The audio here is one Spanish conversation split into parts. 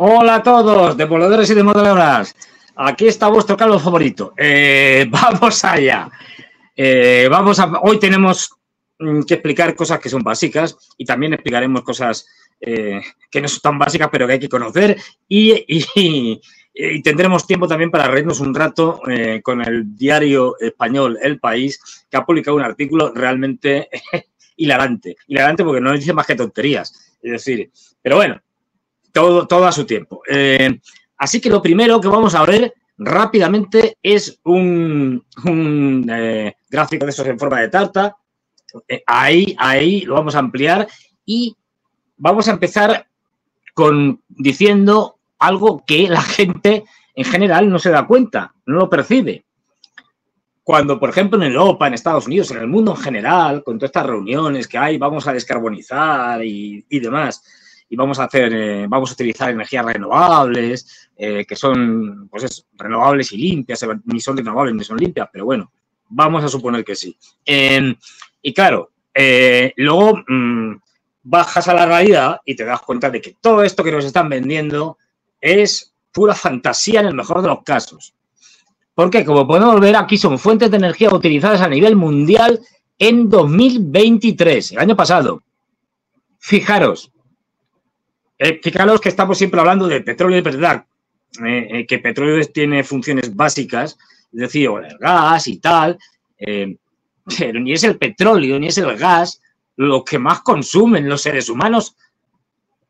Hola a todos, demoledores y demolederas. Aquí está vuestro calvo favorito. Vamos allá. Hoy tenemos que explicar cosas que son básicas y también explicaremos cosas que no son tan básicas, pero que hay que conocer. Y tendremos tiempo también para reírnos un rato con el diario español El País, que ha publicado un artículo realmente hilarante. Hilarante porque no dice más que tonterías. Es decir, pero bueno. Todo a su tiempo. Así que lo primero que vamos a ver rápidamente es un gráfico de esos en forma de tarta. Ahí lo vamos a ampliar y vamos a empezar diciendo algo que la gente en general no se da cuenta, no lo percibe. Cuando, por ejemplo, en Europa, en Estados Unidos, en el mundo en general, con todas estas reuniones que hay, vamos a descarbonizar y demás, y vamos a utilizar energías renovables, que son, pues eso, renovables y limpias, ni son renovables ni son limpias, pero bueno, vamos a suponer que sí. Y claro, luego bajas a la realidad y te das cuenta de que todo esto que nos están vendiendo es pura fantasía en el mejor de los casos. Porque, como podemos ver, aquí son fuentes de energía utilizadas a nivel mundial en 2023, el año pasado. Fijaros que estamos siempre hablando de petróleo y verdad, que el petróleo tiene funciones básicas, es decir, o el gas y tal, pero ni es el petróleo ni es el gas lo que más consumen los seres humanos.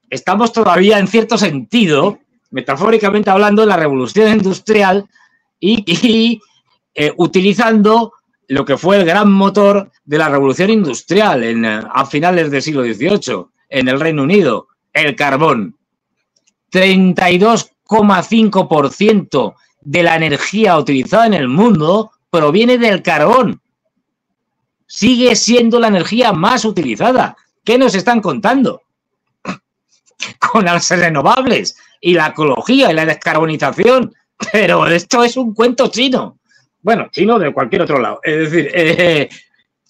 Estamos todavía, en cierto sentido, metafóricamente hablando, en la revolución industrial y utilizando lo que fue el gran motor de la revolución industrial a finales del siglo XVIII en el Reino Unido, el carbón. 32,5% de la energía utilizada en el mundo proviene del carbón. Sigue siendo la energía más utilizada. ¿Qué nos están contando? Con las renovables y la ecología y la descarbonización. Pero esto es un cuento chino. Bueno, chino de cualquier otro lado. Es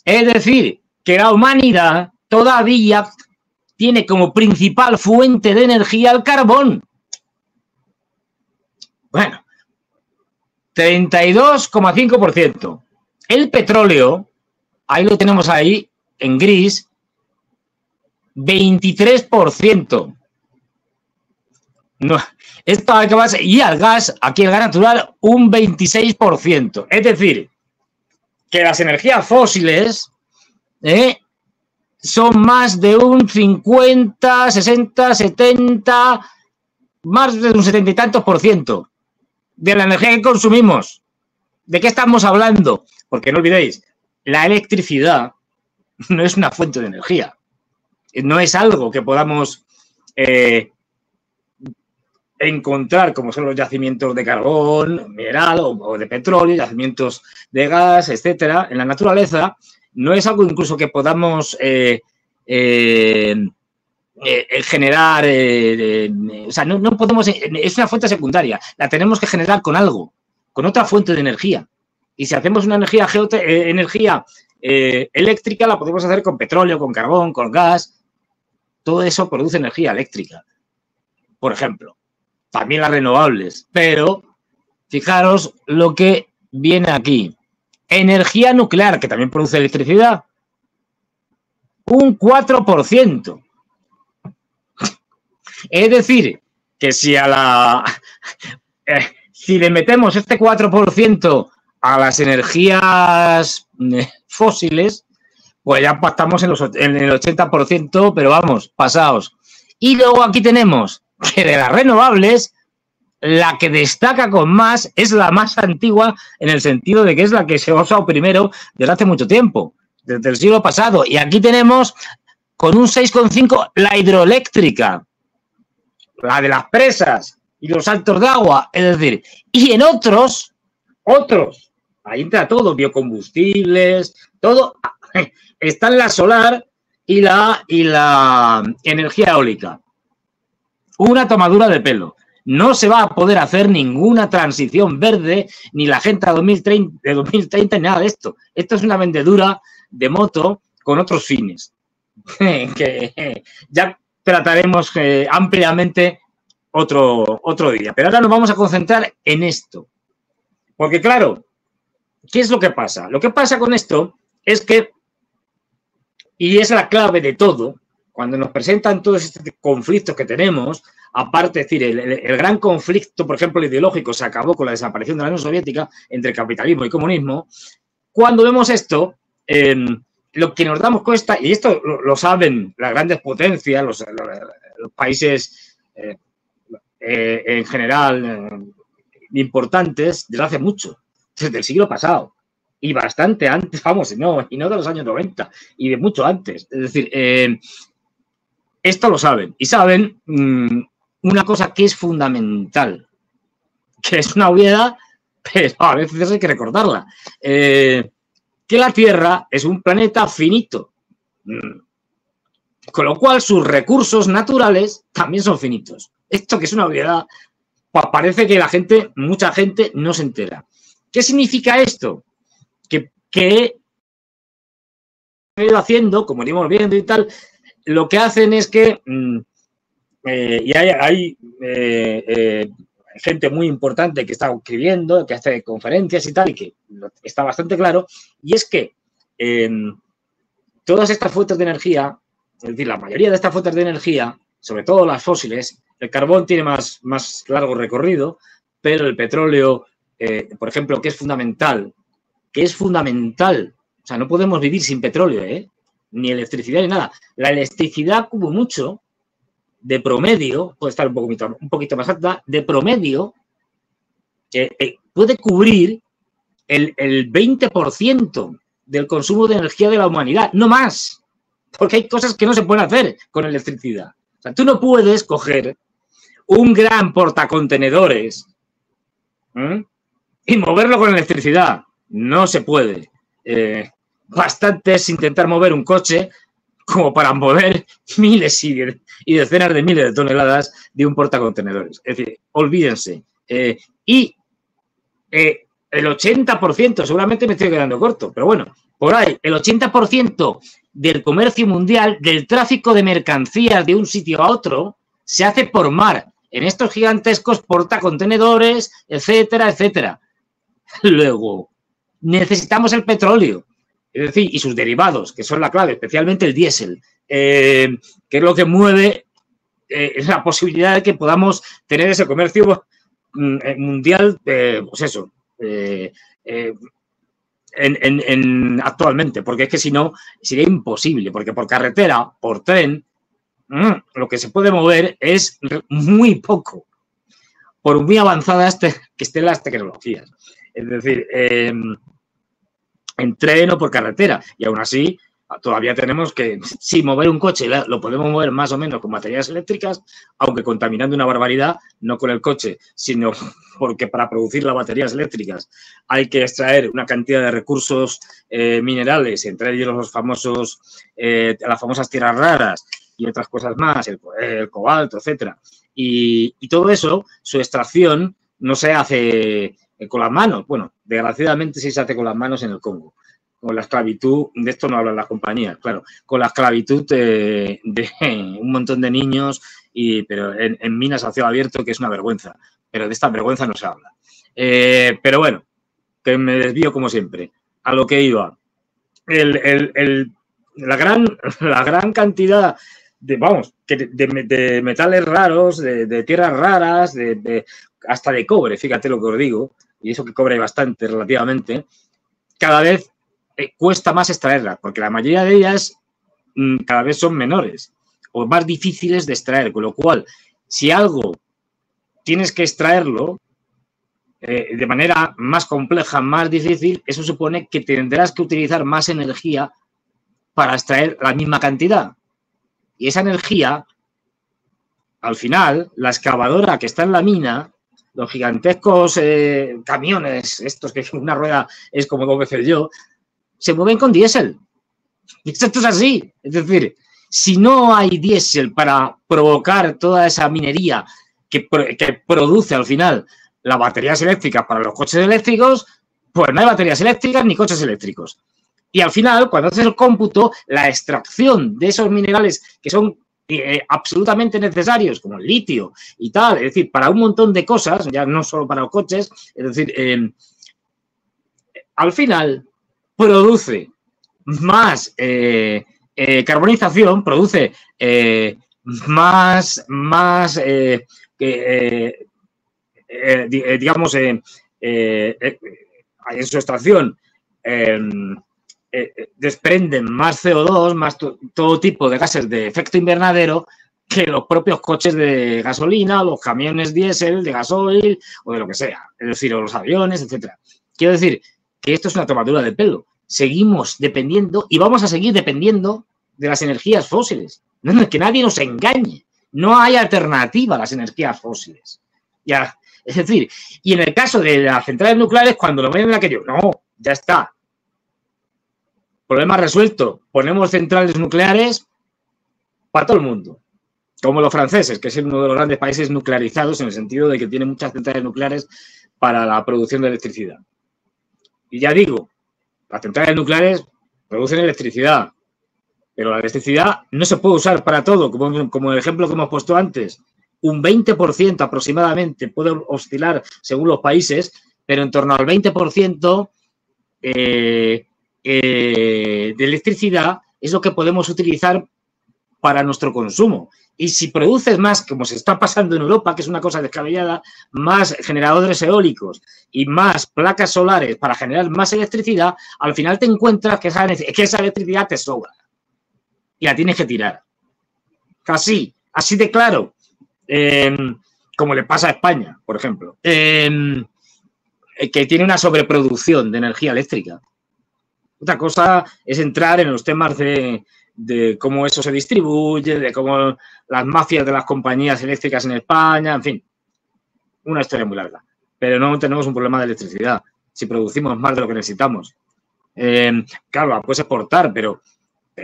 decir, que la humanidad todavía tiene como principal fuente de energía el carbón. Bueno, 32,5%. El petróleo, ahí lo tenemos ahí, en gris, 23%. No, esto hay que base, y al gas, aquí el gas natural, un 26%. Es decir, que las energías fósiles son más de un 50, 60, 70, más de un 70 y tantos % de la energía que consumimos. ¿De qué estamos hablando? Porque no olvidéis, la electricidad no es una fuente de energía. No es algo que podamos encontrar, como son los yacimientos de carbón, mineral o de petróleo, yacimientos de gas, etcétera, en la naturaleza. No es algo incluso que podamos generar, o sea, no podemos, es una fuente secundaria, la tenemos que generar con algo, con otra fuente de energía. Y si hacemos una energía eléctrica, la podemos hacer con petróleo, con carbón, con gas. Todo eso produce energía eléctrica, por ejemplo. También las renovables, pero fijaros lo que viene aquí. Energía nuclear, que también produce electricidad, un 4%. Es decir, que si si le metemos este 4% a las energías fósiles, pues ya estamos en el 80%, pero vamos, pasados. Y luego aquí tenemos que de las renovables, la que destaca con más es la más antigua en el sentido de que es la que se ha usado primero desde hace mucho tiempo, desde el siglo pasado. Y aquí tenemos con un 6,5 la hidroeléctrica, la de las presas y los saltos de agua. Es decir, y en otros, ahí entra todo, biocombustibles, todo, están la solar y la energía eólica. Una tomadura de pelo. No se va a poder hacer ninguna transición verde, ni la Agenda 2030, ni nada de esto. Esto es una vendedura de moto con otros fines, que ya trataremos ampliamente otro día. Pero ahora nos vamos a concentrar en esto. Porque claro, ¿qué es lo que pasa? Lo que pasa con esto es que, y es la clave de todo, cuando nos presentan todos estos conflictos que tenemos, aparte, es decir, el gran conflicto, por ejemplo, ideológico se acabó con la desaparición de la Unión Soviética entre capitalismo y comunismo. Cuando vemos esto, lo que nos damos cuenta, y esto lo saben las grandes potencias, los países en general importantes, desde hace mucho, desde el siglo pasado. Y bastante antes, vamos, y no de los años 90, y de mucho antes. Es decir, esto lo saben. Y saben una cosa que es fundamental, que es una obviedad, pero a veces hay que recordarla. Que la Tierra es un planeta finito. Con lo cual, sus recursos naturales también son finitos. Esto que es una obviedad, pues parece que mucha gente no se entera. ¿Qué significa esto? Que han ido haciendo, como iremos viendo y tal, lo que hacen es que, y hay gente muy importante que está escribiendo, que hace conferencias y tal, y que está bastante claro, y es que todas estas fuentes de energía, es decir, la mayoría de estas fuentes de energía, sobre todo las fósiles, el carbón tiene más largo recorrido, pero el petróleo, por ejemplo, que es fundamental, o sea, no podemos vivir sin petróleo, ni electricidad ni nada. La electricidad, como mucho, de promedio, puede estar un poquito más alta, de promedio, puede cubrir el 20% del consumo de energía de la humanidad, no más, porque hay cosas que no se pueden hacer con electricidad. O sea, tú no puedes coger un gran portacontenedores y moverlo con electricidad. No se puede. Bastante es intentar mover un coche como para mover miles y decenas de miles de toneladas de un portacontenedores. Es decir, olvídense. Y el 80%, seguramente me estoy quedando corto, pero bueno, por ahí, el 80% del comercio mundial, del tráfico de mercancías de un sitio a otro, se hace por mar, en estos gigantescos portacontenedores, etcétera, etcétera. Luego, necesitamos el petróleo, es decir, y sus derivados, que son la clave, especialmente el diésel, que es lo que mueve la posibilidad de que podamos tener ese comercio mundial, pues eso, actualmente, porque es que si no, sería imposible, porque por carretera, por tren, lo que se puede mover es muy poco, por muy avanzadas que estén las tecnologías. Es decir, en tren o por carretera. Y aún así, todavía tenemos que, si mover un coche lo podemos mover más o menos con baterías eléctricas, aunque contaminando una barbaridad, no con el coche, sino porque para producir las baterías eléctricas hay que extraer una cantidad de recursos minerales, entre ellos los famosos, las famosas tierras raras y otras cosas más, el cobalto, etcétera. Y todo eso, su extracción no se hace con las manos. Bueno, desgraciadamente sí se hace con las manos en el Congo. Con la esclavitud, de esto no hablan las compañías, claro, con la esclavitud de un montón de niños, pero en minas a cielo abierto, que es una vergüenza. Pero de esta vergüenza no se habla. Pero bueno, que me desvío como siempre. A lo que iba. La gran cantidad de metales raros, de tierras raras, hasta de cobre, fíjate lo que os digo, y eso que cobre bastante relativamente, cada vez cuesta más extraerlas, porque la mayoría de ellas cada vez son menores o más difíciles de extraer, con lo cual, si algo tienes que extraerlo de manera más compleja, más difícil, eso supone que tendrás que utilizar más energía para extraer la misma cantidad. Y esa energía, al final, la excavadora que está en la mina, los gigantescos camiones, estos que una rueda es como 2 veces yo, se mueven con diésel. Y esto es así. Es decir, si no hay diésel para provocar toda esa minería que produce al final las baterías eléctricas para los coches eléctricos, pues no hay baterías eléctricas ni coches eléctricos. Y al final, cuando haces el cómputo, la extracción de esos minerales que son absolutamente necesarios, como el litio y tal, es decir, para un montón de cosas, ya no solo para los coches, es decir, al final produce más carbonización, produce digamos, en su extracción desprenden más CO2, más todo tipo de gases de efecto invernadero que los propios coches de gasolina, los camiones diésel, de gasoil o de lo que sea, es decir, o los aviones, etcétera. Quiero decir que esto es una tomadura de pelo. Seguimos dependiendo y vamos a seguir dependiendo de las energías fósiles. No, que nadie nos engañe. No hay alternativa a las energías fósiles. Ya, es decir, y en el caso de las centrales nucleares, cuando lo ven en aquello, no, ya está. Problema resuelto. Ponemos centrales nucleares para todo el mundo. Como los franceses, que es uno de los grandes países nuclearizados en el sentido de que tiene muchas centrales nucleares para la producción de electricidad. Y ya digo, las centrales nucleares producen electricidad, pero la electricidad no se puede usar para todo, como el ejemplo que hemos puesto antes. Un 20% aproximadamente puede oscilar según los países, pero en torno al 20% de electricidad es lo que podemos utilizar para nuestro consumo. Y si produces más, como se está pasando en Europa, que es una cosa descabellada, más generadores eólicos y más placas solares para generar más electricidad, al final te encuentras que esa electricidad te sobra y la tienes que tirar. Así de claro, como le pasa a España, por ejemplo, que tiene una sobreproducción de energía eléctrica. Otra cosa es entrar en los temas de cómo eso se distribuye, de cómo las mafias de las compañías eléctricas en España, en fin, una historia muy larga. Pero no tenemos un problema de electricidad si producimos más de lo que necesitamos. Claro, la puedes exportar, pero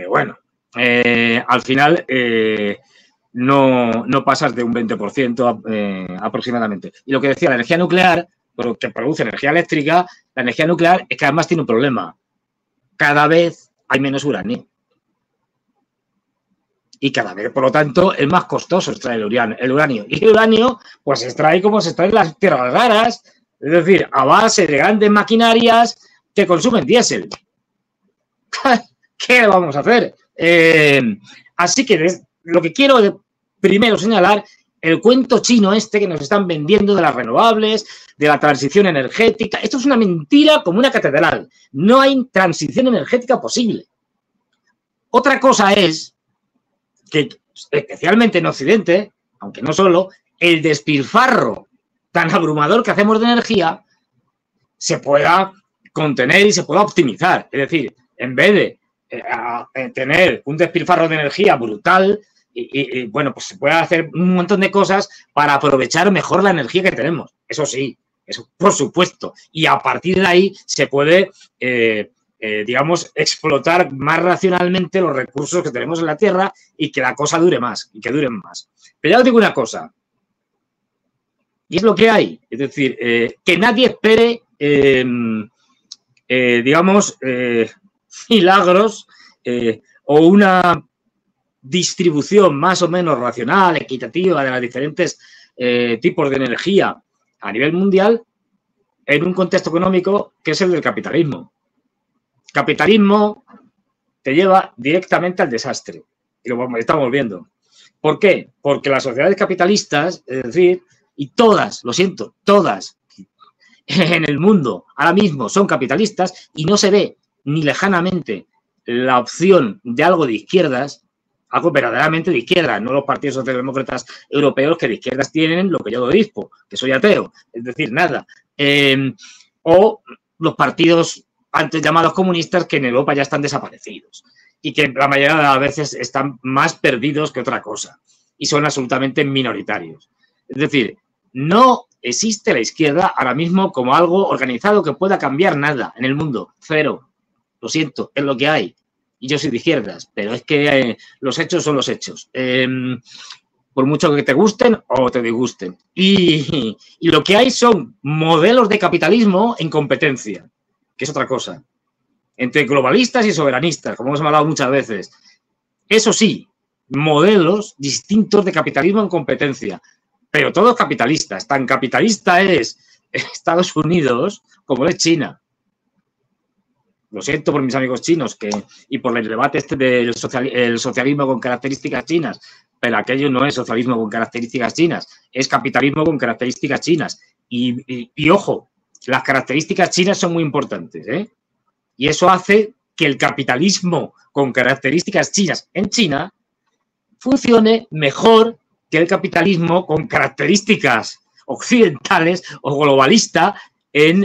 bueno, al final no pasas de un 20% aproximadamente. Y lo que decía, la energía nuclear, que produce energía eléctrica, la energía nuclear es que además tiene un problema. Cada vez hay menos uranio. Y cada vez, por lo tanto, es más costoso extraer el uranio. Y el uranio, pues se extrae como se extraen las tierras raras, es decir, a base de grandes maquinarias que consumen diésel. ¿Qué vamos a hacer? Así que lo que quiero primero señalar, el cuento chino este que nos están vendiendo de las renovables, de la transición energética, esto es una mentira como una catedral. No hay transición energética posible. Otra cosa es que, especialmente en Occidente, aunque no solo, el despilfarro tan abrumador que hacemos de energía se pueda contener y se pueda optimizar. Es decir, en vez de tener un despilfarro de energía brutal, y bueno, pues se puede hacer un montón de cosas para aprovechar mejor la energía que tenemos. Eso sí, eso por supuesto. Y a partir de ahí se puede, digamos, explotar más racionalmente los recursos que tenemos en la Tierra y que la cosa dure más y que duren más. Pero ya os digo una cosa, y es lo que hay. Es decir, que nadie espere, digamos, milagros o una distribución más o menos racional, equitativa de los diferentes tipos de energía a nivel mundial en un contexto económico que es el del capitalismo. Capitalismo te lleva directamente al desastre y lo estamos viendo. ¿Por qué? Porque las sociedades capitalistas, es decir, y todas, lo siento, todas en el mundo ahora mismo son capitalistas y no se ve ni lejanamente la opción de algo de izquierdas, algo verdaderamente de izquierda, no los partidos socialdemócratas europeos que de izquierdas tienen lo que yo dispo, que soy ateo, es decir, nada. O los partidos antes llamados comunistas que en Europa ya están desaparecidos y que la mayoría de las veces están más perdidos que otra cosa y son absolutamente minoritarios. Es decir, no existe la izquierda ahora mismo como algo organizado que pueda cambiar nada en el mundo. Cero. Lo siento, es lo que hay. Y yo soy de izquierdas, pero es que los hechos son los hechos. Por mucho que te gusten o te disgusten. Y lo que hay son modelos de capitalismo en competencia, que es otra cosa. Entre globalistas y soberanistas, como hemos hablado muchas veces. Eso sí, modelos distintos de capitalismo en competencia. Pero todos capitalistas. Tan capitalista es Estados Unidos como es China. Lo siento por mis amigos chinos y por el debate este del socialismo con características chinas, pero aquello no es socialismo con características chinas, es capitalismo con características chinas. Y ojo, las características chinas son muy importantes, ¿eh? Y eso hace que el capitalismo con características chinas en China funcione mejor que el capitalismo con características occidentales o globalista en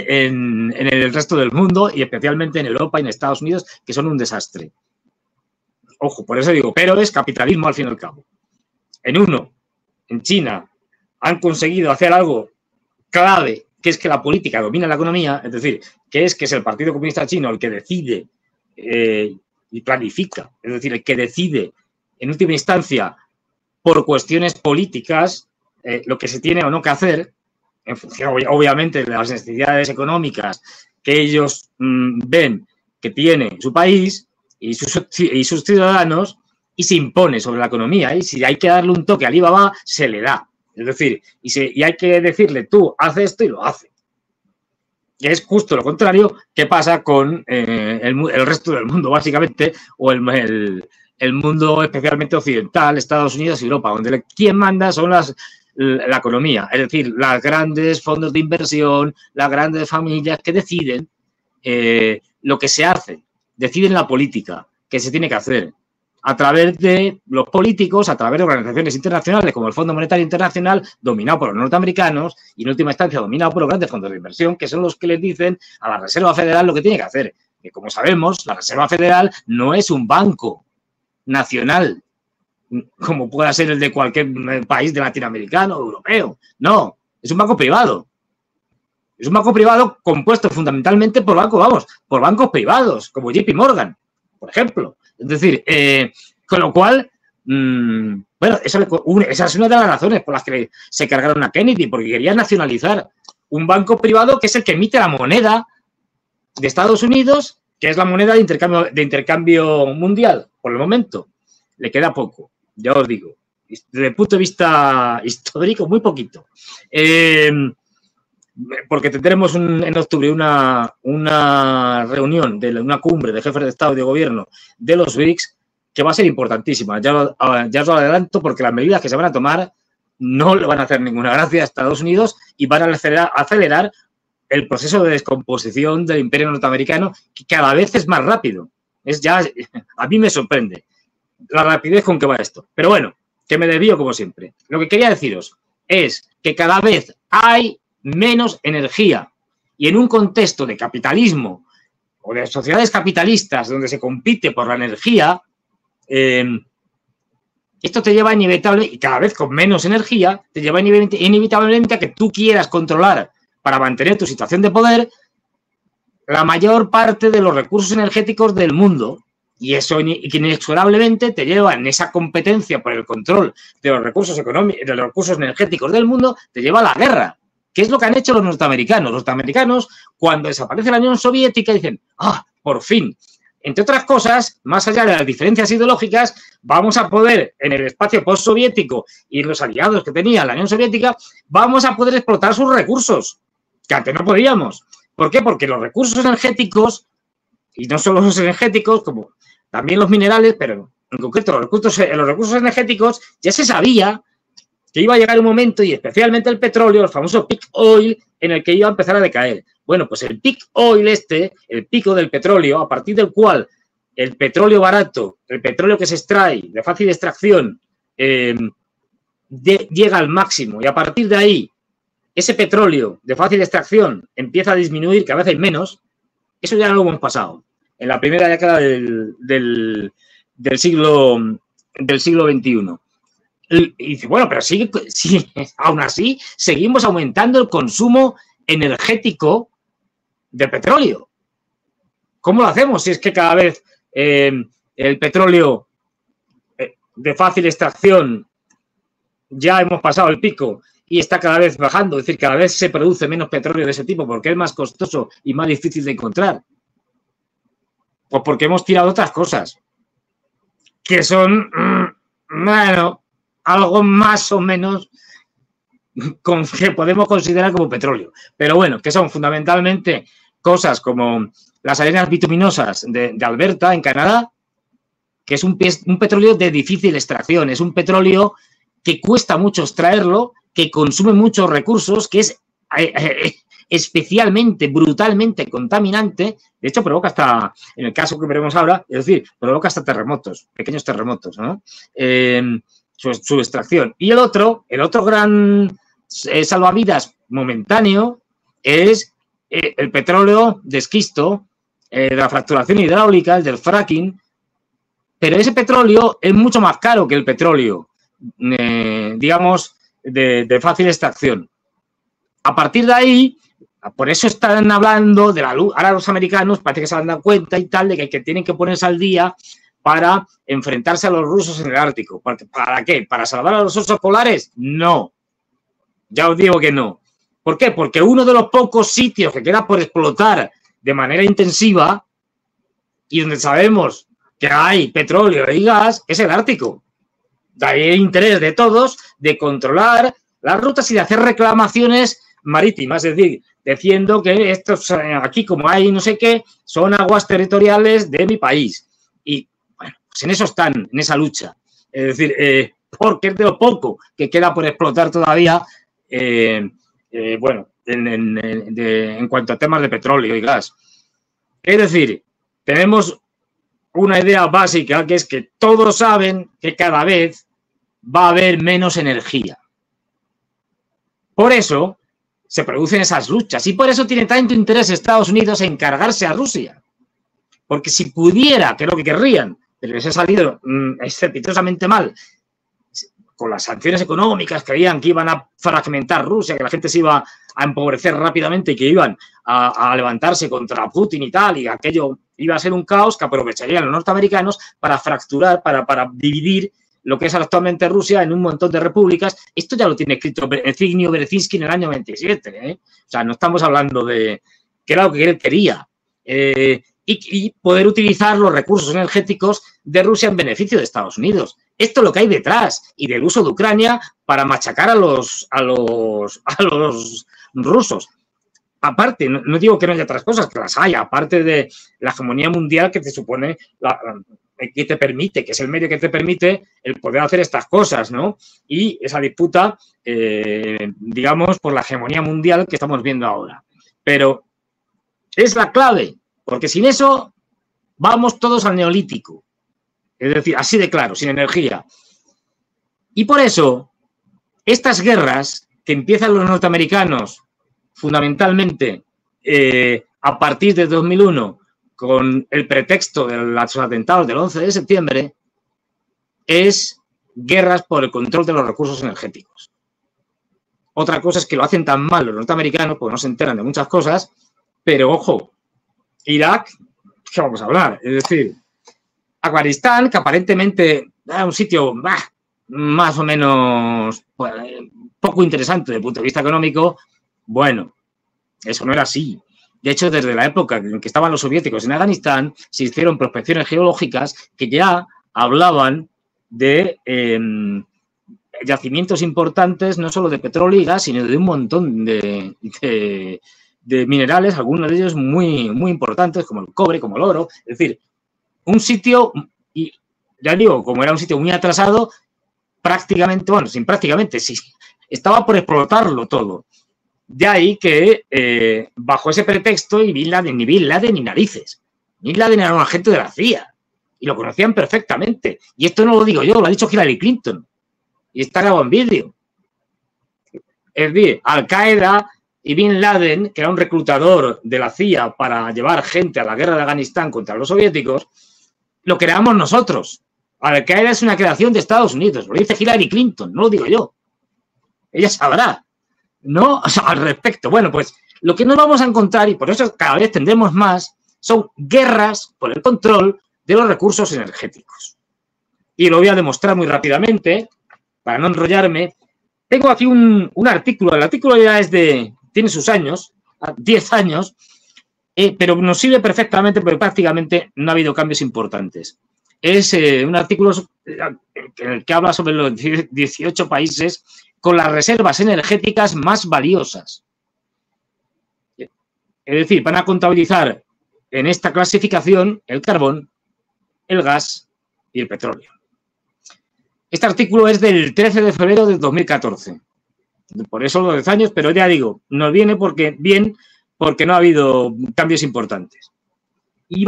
el resto del mundo y especialmente en Europa y en Estados Unidos, que son un desastre. Ojo, por eso digo, pero es capitalismo al fin y al cabo. En China, han conseguido hacer algo clave, que es que la política domina la economía, es decir, que es el Partido Comunista Chino el que decide y planifica, es decir, el que decide en última instancia por cuestiones políticas lo que se tiene o no que hacer, en función, obviamente, de las necesidades económicas que ellos ven que tiene su país y sus ciudadanos, y se impone sobre la economía. Y si hay que darle un toque a Alibaba, se le da. Es decir, y hay que decirle, tú, haz esto y lo hace. Y es justo lo contrario que pasa con el resto del mundo, básicamente, o el mundo especialmente occidental, Estados Unidos y Europa, donde quien manda son la economía, es decir, los grandes fondos de inversión, las grandes familias que deciden lo que se hace, deciden la política que se tiene que hacer a través de los políticos, a través de organizaciones internacionales como el Fondo Monetario Internacional, dominado por los norteamericanos y en última instancia dominado por los grandes fondos de inversión, que son los que les dicen a la Reserva Federal lo que tiene que hacer. Que como sabemos, la Reserva Federal no es un banco nacional, como pueda ser el de cualquier país de latinoamericano o europeo. No, es un banco privado. Es un banco privado compuesto fundamentalmente por bancos privados, como JP Morgan, por ejemplo. Es decir, con lo cual, bueno, esa es una de las razones por las que se cargaron a Kennedy, porque querían nacionalizar un banco privado que es el que emite la moneda de Estados Unidos, que es la moneda de intercambio mundial, por el momento. Le queda poco. Ya os digo, desde el punto de vista histórico, muy poquito. Porque tendremos en octubre una reunión, una cumbre de jefes de Estado y de Gobierno de los BRICS, que va a ser importantísima. Ya os lo adelanto, porque las medidas que se van a tomar no le van a hacer ninguna gracia a Estados Unidos y van a acelerar el proceso de descomposición del imperio norteamericano, que cada vez es más rápido. A mí me sorprende la rapidez con que va esto. Pero bueno, que me desvío como siempre. Lo que quería deciros es que cada vez hay menos energía y en un contexto de capitalismo o de sociedades capitalistas donde se compite por la energía, esto te lleva inevitable, y cada vez con menos energía, te lleva inevitablemente a que tú quieras controlar para mantener tu situación de poder la mayor parte de los recursos energéticos del mundo. Y eso inexorablemente te lleva en esa competencia por el control de los recursos económicos, de los recursos energéticos del mundo, te lleva a la guerra. ¿Qué es lo que han hecho los norteamericanos? Los norteamericanos, cuando desaparece la Unión Soviética, dicen, por fin. Entre otras cosas, más allá de las diferencias ideológicas, vamos a poder, en el espacio postsoviético y los aliados que tenía la Unión Soviética, vamos a poder explotar sus recursos, que antes no podíamos. ¿Por qué? Porque los recursos energéticos, y no solo los energéticos, como también los minerales, pero en concreto los recursos energéticos, ya se sabía que iba a llegar un momento, y especialmente el petróleo, el famoso peak oil, en el que iba a empezar a decaer. Bueno, pues el peak oil el pico del petróleo, a partir del cual el petróleo barato, el petróleo que se extrae de fácil extracción, llega al máximo, y a partir de ahí ese petróleo de fácil extracción empieza a disminuir, cada vez hay menos. Eso ya lo hemos pasado en la primera década del siglo XXI. Y dice, bueno, pero sí, aún así seguimos aumentando el consumo energético de petróleo. ¿Cómo lo hacemos si es que cada vez el petróleo de fácil extracción ya hemos pasado el pico y está cada vez bajando? Es decir, cada vez se produce menos petróleo de ese tipo porque es más costoso y más difícil de encontrar. Pues porque hemos tirado otras cosas que son, bueno, algo más o menos que podemos considerar como petróleo. Pero bueno, que son fundamentalmente cosas como las arenas bituminosas de Alberta, en Canadá, que es un petróleo de difícil extracción, es un petróleo que cuesta mucho extraerlo, que consume muchos recursos, que es especialmente, brutalmente contaminante. De hecho, provoca hasta, en el caso que veremos ahora, es decir, provoca hasta terremotos, pequeños terremotos, ¿no? Su extracción. Y el otro gran salvavidas momentáneo es el petróleo de esquisto, de la fracturación hidráulica, el del fracking. Pero ese petróleo es mucho más caro que el petróleo, digamos, de fácil extracción. A partir de ahí, por eso están hablando de la luz. Ahora los americanos parece que se han dado cuenta y tal, de que tienen que ponerse al día para enfrentarse a los rusos en el Ártico. ¿Para qué? ¿Para salvar a los osos polares? No. Ya os digo que no. ¿Por qué? Porque uno de los pocos sitios que queda por explotar de manera intensiva y donde sabemos que hay petróleo y gas es el Ártico. De ahí el interés de todos de controlar las rutas y de hacer reclamaciones marítimas, es decir, diciendo que estos aquí, como hay no sé qué, son aguas territoriales de mi país. Y bueno, pues en eso están, en esa lucha. Es decir, porque es de lo poco que queda por explotar todavía, bueno, en cuanto a temas de petróleo y gas. Es decir, tenemos una idea básica, que es que todos saben que cada vez va a haber menos energía. Por eso se producen esas luchas y por eso tiene tanto interés Estados Unidos en cargarse a Rusia. Porque si pudiera, que es lo que querrían, pero les ha salido estrepitosamente mal, con las sanciones económicas, creían que iban a fragmentar Rusia, que la gente se iba a empobrecer rápidamente y que iban a levantarse contra Putin y tal, y aquello iba a ser un caos que aprovecharían los norteamericanos para fracturar, para dividir lo que es actualmente Rusia en un montón de repúblicas. Esto ya lo tiene escrito Zbigniew Brzezinski en el año 27, O sea, no estamos hablando de que era lo que él quería. Y poder utilizar los recursos energéticos de Rusia en beneficio de Estados Unidos. Esto es lo que hay detrás, y del uso de Ucrania para machacar a los rusos. Aparte, no digo que no haya otras cosas, que las haya, aparte de la hegemonía mundial que te supone, que te permite, que es el medio que te permite el poder hacer estas cosas, ¿no? Y esa disputa, digamos, por la hegemonía mundial que estamos viendo ahora. Pero es la clave, porque sin eso vamos todos al neolítico. Es decir, así de claro, sin energía. Y por eso, estas guerras que empiezan los norteamericanos, fundamentalmente a partir de 2001, con el pretexto de los atentados del 11 de septiembre, es guerras por el control de los recursos energéticos. Otra cosa es que lo hacen tan mal los norteamericanos, porque no se enteran de muchas cosas, pero ojo, Irak, ¿qué vamos a hablar? Es decir, Afganistán, que aparentemente era un sitio más o menos poco interesante desde el punto de vista económico, bueno, eso no era así. De hecho, desde la época en que estaban los soviéticos en Afganistán, se hicieron prospecciones geológicas que ya hablaban de yacimientos importantes, no solo de petróleo y gas, sino de un montón de minerales, algunos de ellos muy, muy importantes, como el cobre, como el oro. Es decir, un sitio, y ya digo, como era un sitio muy atrasado, prácticamente, bueno, sin prácticamente, sí, estaba por explotarlo todo. De ahí que bajo ese pretexto y Bin Laden ni narices. Bin Laden era un agente de la CIA y lo conocían perfectamente. Y esto no lo digo yo, lo ha dicho Hillary Clinton. Y está grabado en vídeo. Es decir, Al-Qaeda y Bin Laden, que era un reclutador de la CIA para llevar gente a la guerra de Afganistán contra los soviéticos, lo creamos nosotros. Al-Qaeda es una creación de Estados Unidos, lo dice Hillary Clinton, no lo digo yo. Ella sabrá, ¿no? O sea, al respecto. Bueno, pues lo que nos vamos a encontrar, y por eso cada vez tendremos más, son guerras por el control de los recursos energéticos. Y lo voy a demostrar muy rápidamente, para no enrollarme. Tengo aquí un artículo, el artículo ya tiene sus años, 10 años, pero nos sirve perfectamente porque prácticamente no ha habido cambios importantes. Es un artículo en el que habla sobre los 18 países con las reservas energéticas más valiosas. Es decir, van a contabilizar en esta clasificación el carbón, el gas y el petróleo. Este artículo es del 13 de febrero de 2014. Por eso los 10 años, pero ya digo, nos viene bien porque no ha habido cambios importantes. Y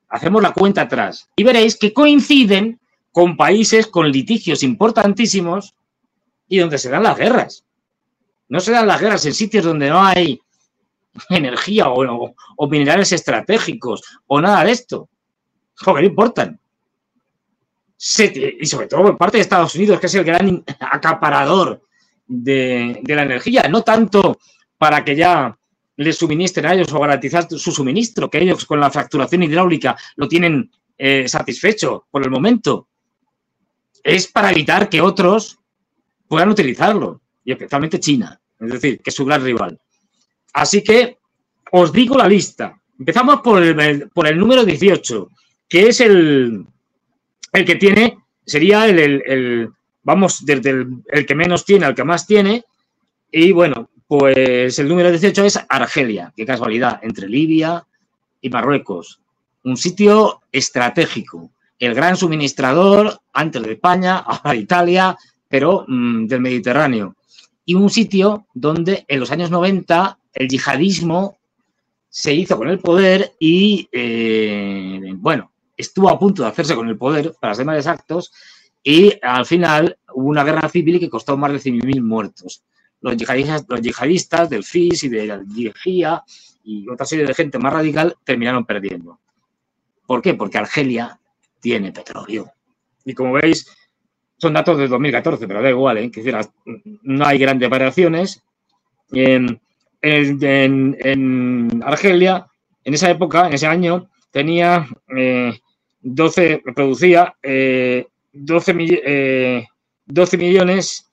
hacemos la cuenta atrás y veréis que coinciden con países con litigios importantísimos y donde se dan las guerras. No se dan las guerras en sitios donde no hay energía o minerales estratégicos o nada de esto. Joder, no importan. Y sobre todo por parte de Estados Unidos, que es el gran acaparador de la energía, no tanto para que ya les suministren a ellos o garantizar su suministro, que ellos con la fracturación hidráulica lo tienen satisfecho por el momento, es para evitar que otros puedan utilizarlo, y especialmente China, es decir, que es su gran rival. Así que os digo la lista. Empezamos por el número 18, que es el que tiene, sería vamos, desde el que menos tiene al que más tiene, y bueno, pues el número 18 es Argelia, qué casualidad, entre Libia y Marruecos, un sitio estratégico, el gran suministrador antes de España, ahora de Italia, pero del Mediterráneo, y un sitio donde en los años 90 el yihadismo se hizo con el poder y, bueno, estuvo a punto de hacerse con el poder, para ser más exactos, y al final hubo una guerra civil que costó más de 100.000 muertos. Los yihadistas del FIS y de la Yihia y otra serie de gente más radical terminaron perdiendo. ¿Por qué? Porque Argelia tiene petróleo. Y como veis, son datos del 2014, pero da igual, ¿eh? Que no hay grandes variaciones. En Argelia, en esa época, en ese año, tenía 12 millones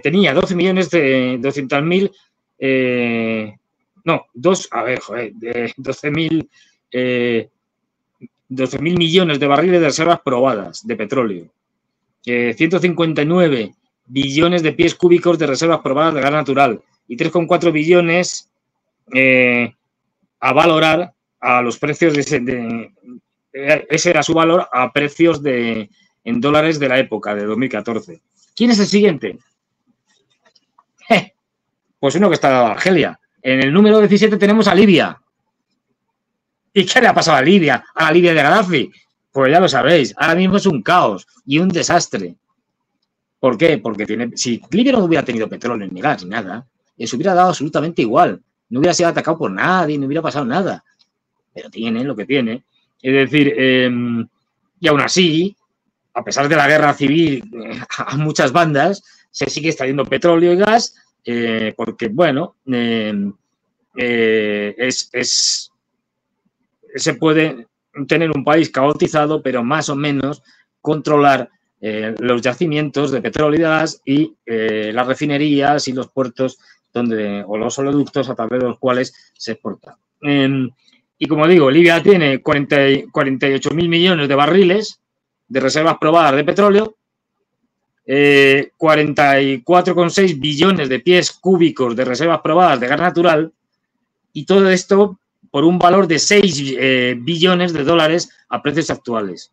tenía 12 millones de 200.000 12 mil millones de barriles de reservas probadas de petróleo, 159 billones de pies cúbicos de reservas probadas de gas natural y 3,4 billones a valorar a los precios ese era su valor a precios en dólares de la época, de 2014. ¿Quién es el siguiente? Pues uno que está dado a Argelia. En el número 17 tenemos a Libia. ¿Y qué le ha pasado a Libia? A la Libia de Gaddafi. Pues ya lo sabéis, ahora mismo es un caos y un desastre. ¿Por qué? Porque si Libia no hubiera tenido petróleo ni gas ni nada, les hubiera dado absolutamente igual. No hubiera sido atacado por nadie, no hubiera pasado nada. Pero tiene lo que tiene. Es decir, y aún así, a pesar de la guerra civil a muchas bandas, se sigue extrayendo petróleo y gas porque, bueno, se puede tener un país caotizado, pero más o menos controlar los yacimientos de petróleo y de gas y las refinerías y los puertos o los oleoductos a través de los cuales se exporta. Y como digo, Libia tiene 48.000 millones de barriles de reservas probadas de petróleo, 44,6 billones de pies cúbicos de reservas probadas de gas natural y todo esto por un valor de 6 billones de dólares a precios actuales.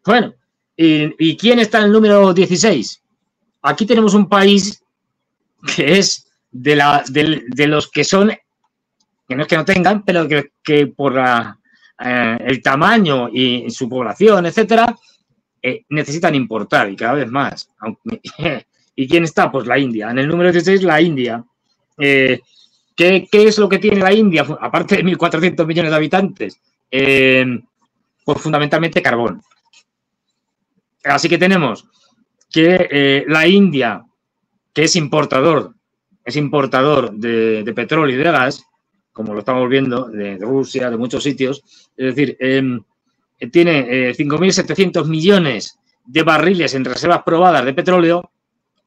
Bueno, ¿Y quién está en el número 16? Aquí tenemos un país que es de los que son, que no es que no tengan, pero que por el tamaño y su población, etcétera, necesitan importar y cada vez más. ¿Y quién está? Pues la India. En el número 16, la India. ¿Qué es lo que tiene la India? Aparte de 1.400 millones de habitantes, pues fundamentalmente carbón. Así que tenemos que la India, que es importador de petróleo y de gas, como lo estamos viendo, de Rusia, de muchos sitios, es decir, tiene 5.700 millones de barriles en reservas probadas de petróleo,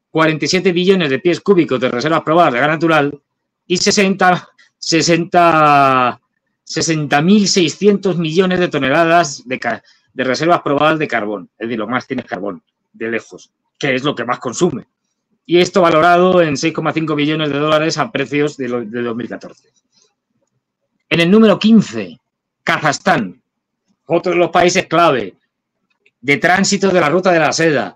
47 billones de pies cúbicos de reservas probadas de gas natural y 60.600 millones de toneladas de reservas probadas de carbón. Es decir, lo más tiene carbón, de lejos, que es lo que más consume. Y esto valorado en 6,5 billones de dólares a precios de 2014. En el número 15, Kazajstán, otro de los países clave de tránsito de la ruta de la seda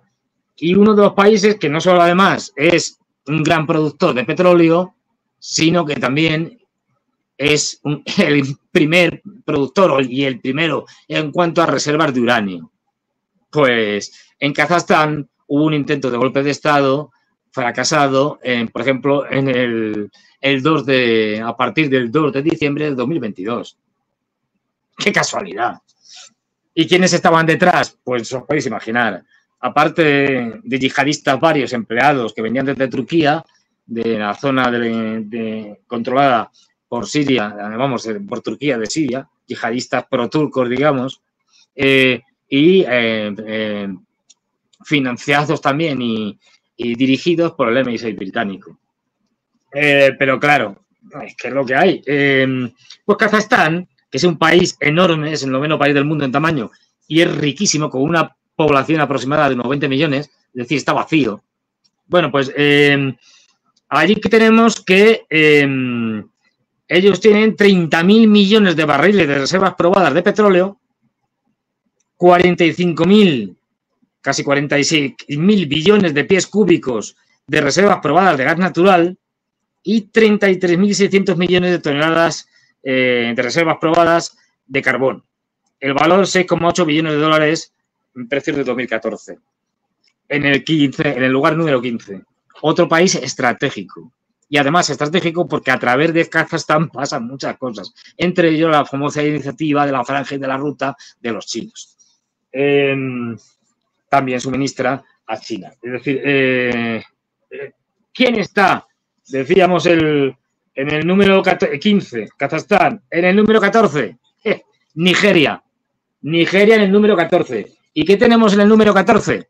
y uno de los países que no solo además es un gran productor de petróleo, sino que también es el primer productor y el primero en cuanto a reservas de uranio. Pues en Kazajstán hubo un intento de golpe de Estado fracasado, por ejemplo, en a partir del 2 de diciembre del 2022. ¡Qué casualidad! ¿Y quiénes estaban detrás? Pues os podéis imaginar. Aparte de yihadistas varios empleados que venían desde Turquía, de la zona controlada por Siria, vamos, por Turquía de Siria, yihadistas pro-turcos, digamos, y financiados también y dirigidos por el MI6 británico. Pero claro, es que es lo que hay. Pues Kazajstán, que es un país enorme, es el 9º país del mundo en tamaño y es riquísimo, con una población aproximada de unos 20 millones, es decir, está vacío. Bueno, pues allí que tenemos que ellos tienen 30.000 millones de barriles de reservas probadas de petróleo, 45.000, casi 46.000 billones de pies cúbicos de reservas probadas de gas natural y 33.600 millones de toneladas de reservas probadas de carbón. El valor 6,8 billones de dólares en precios de 2014. En el lugar número 15. Otro país estratégico. Y además estratégico porque a través de Kazajstán pasan muchas cosas. Entre ellos la famosa iniciativa de la franja y de la ruta de los chinos. También suministra a China. Es decir, ¿quién está? Decíamos en el número 15, Kazajstán. En el número 14, Nigeria. Nigeria en el número 14. ¿Y qué tenemos en el número 14?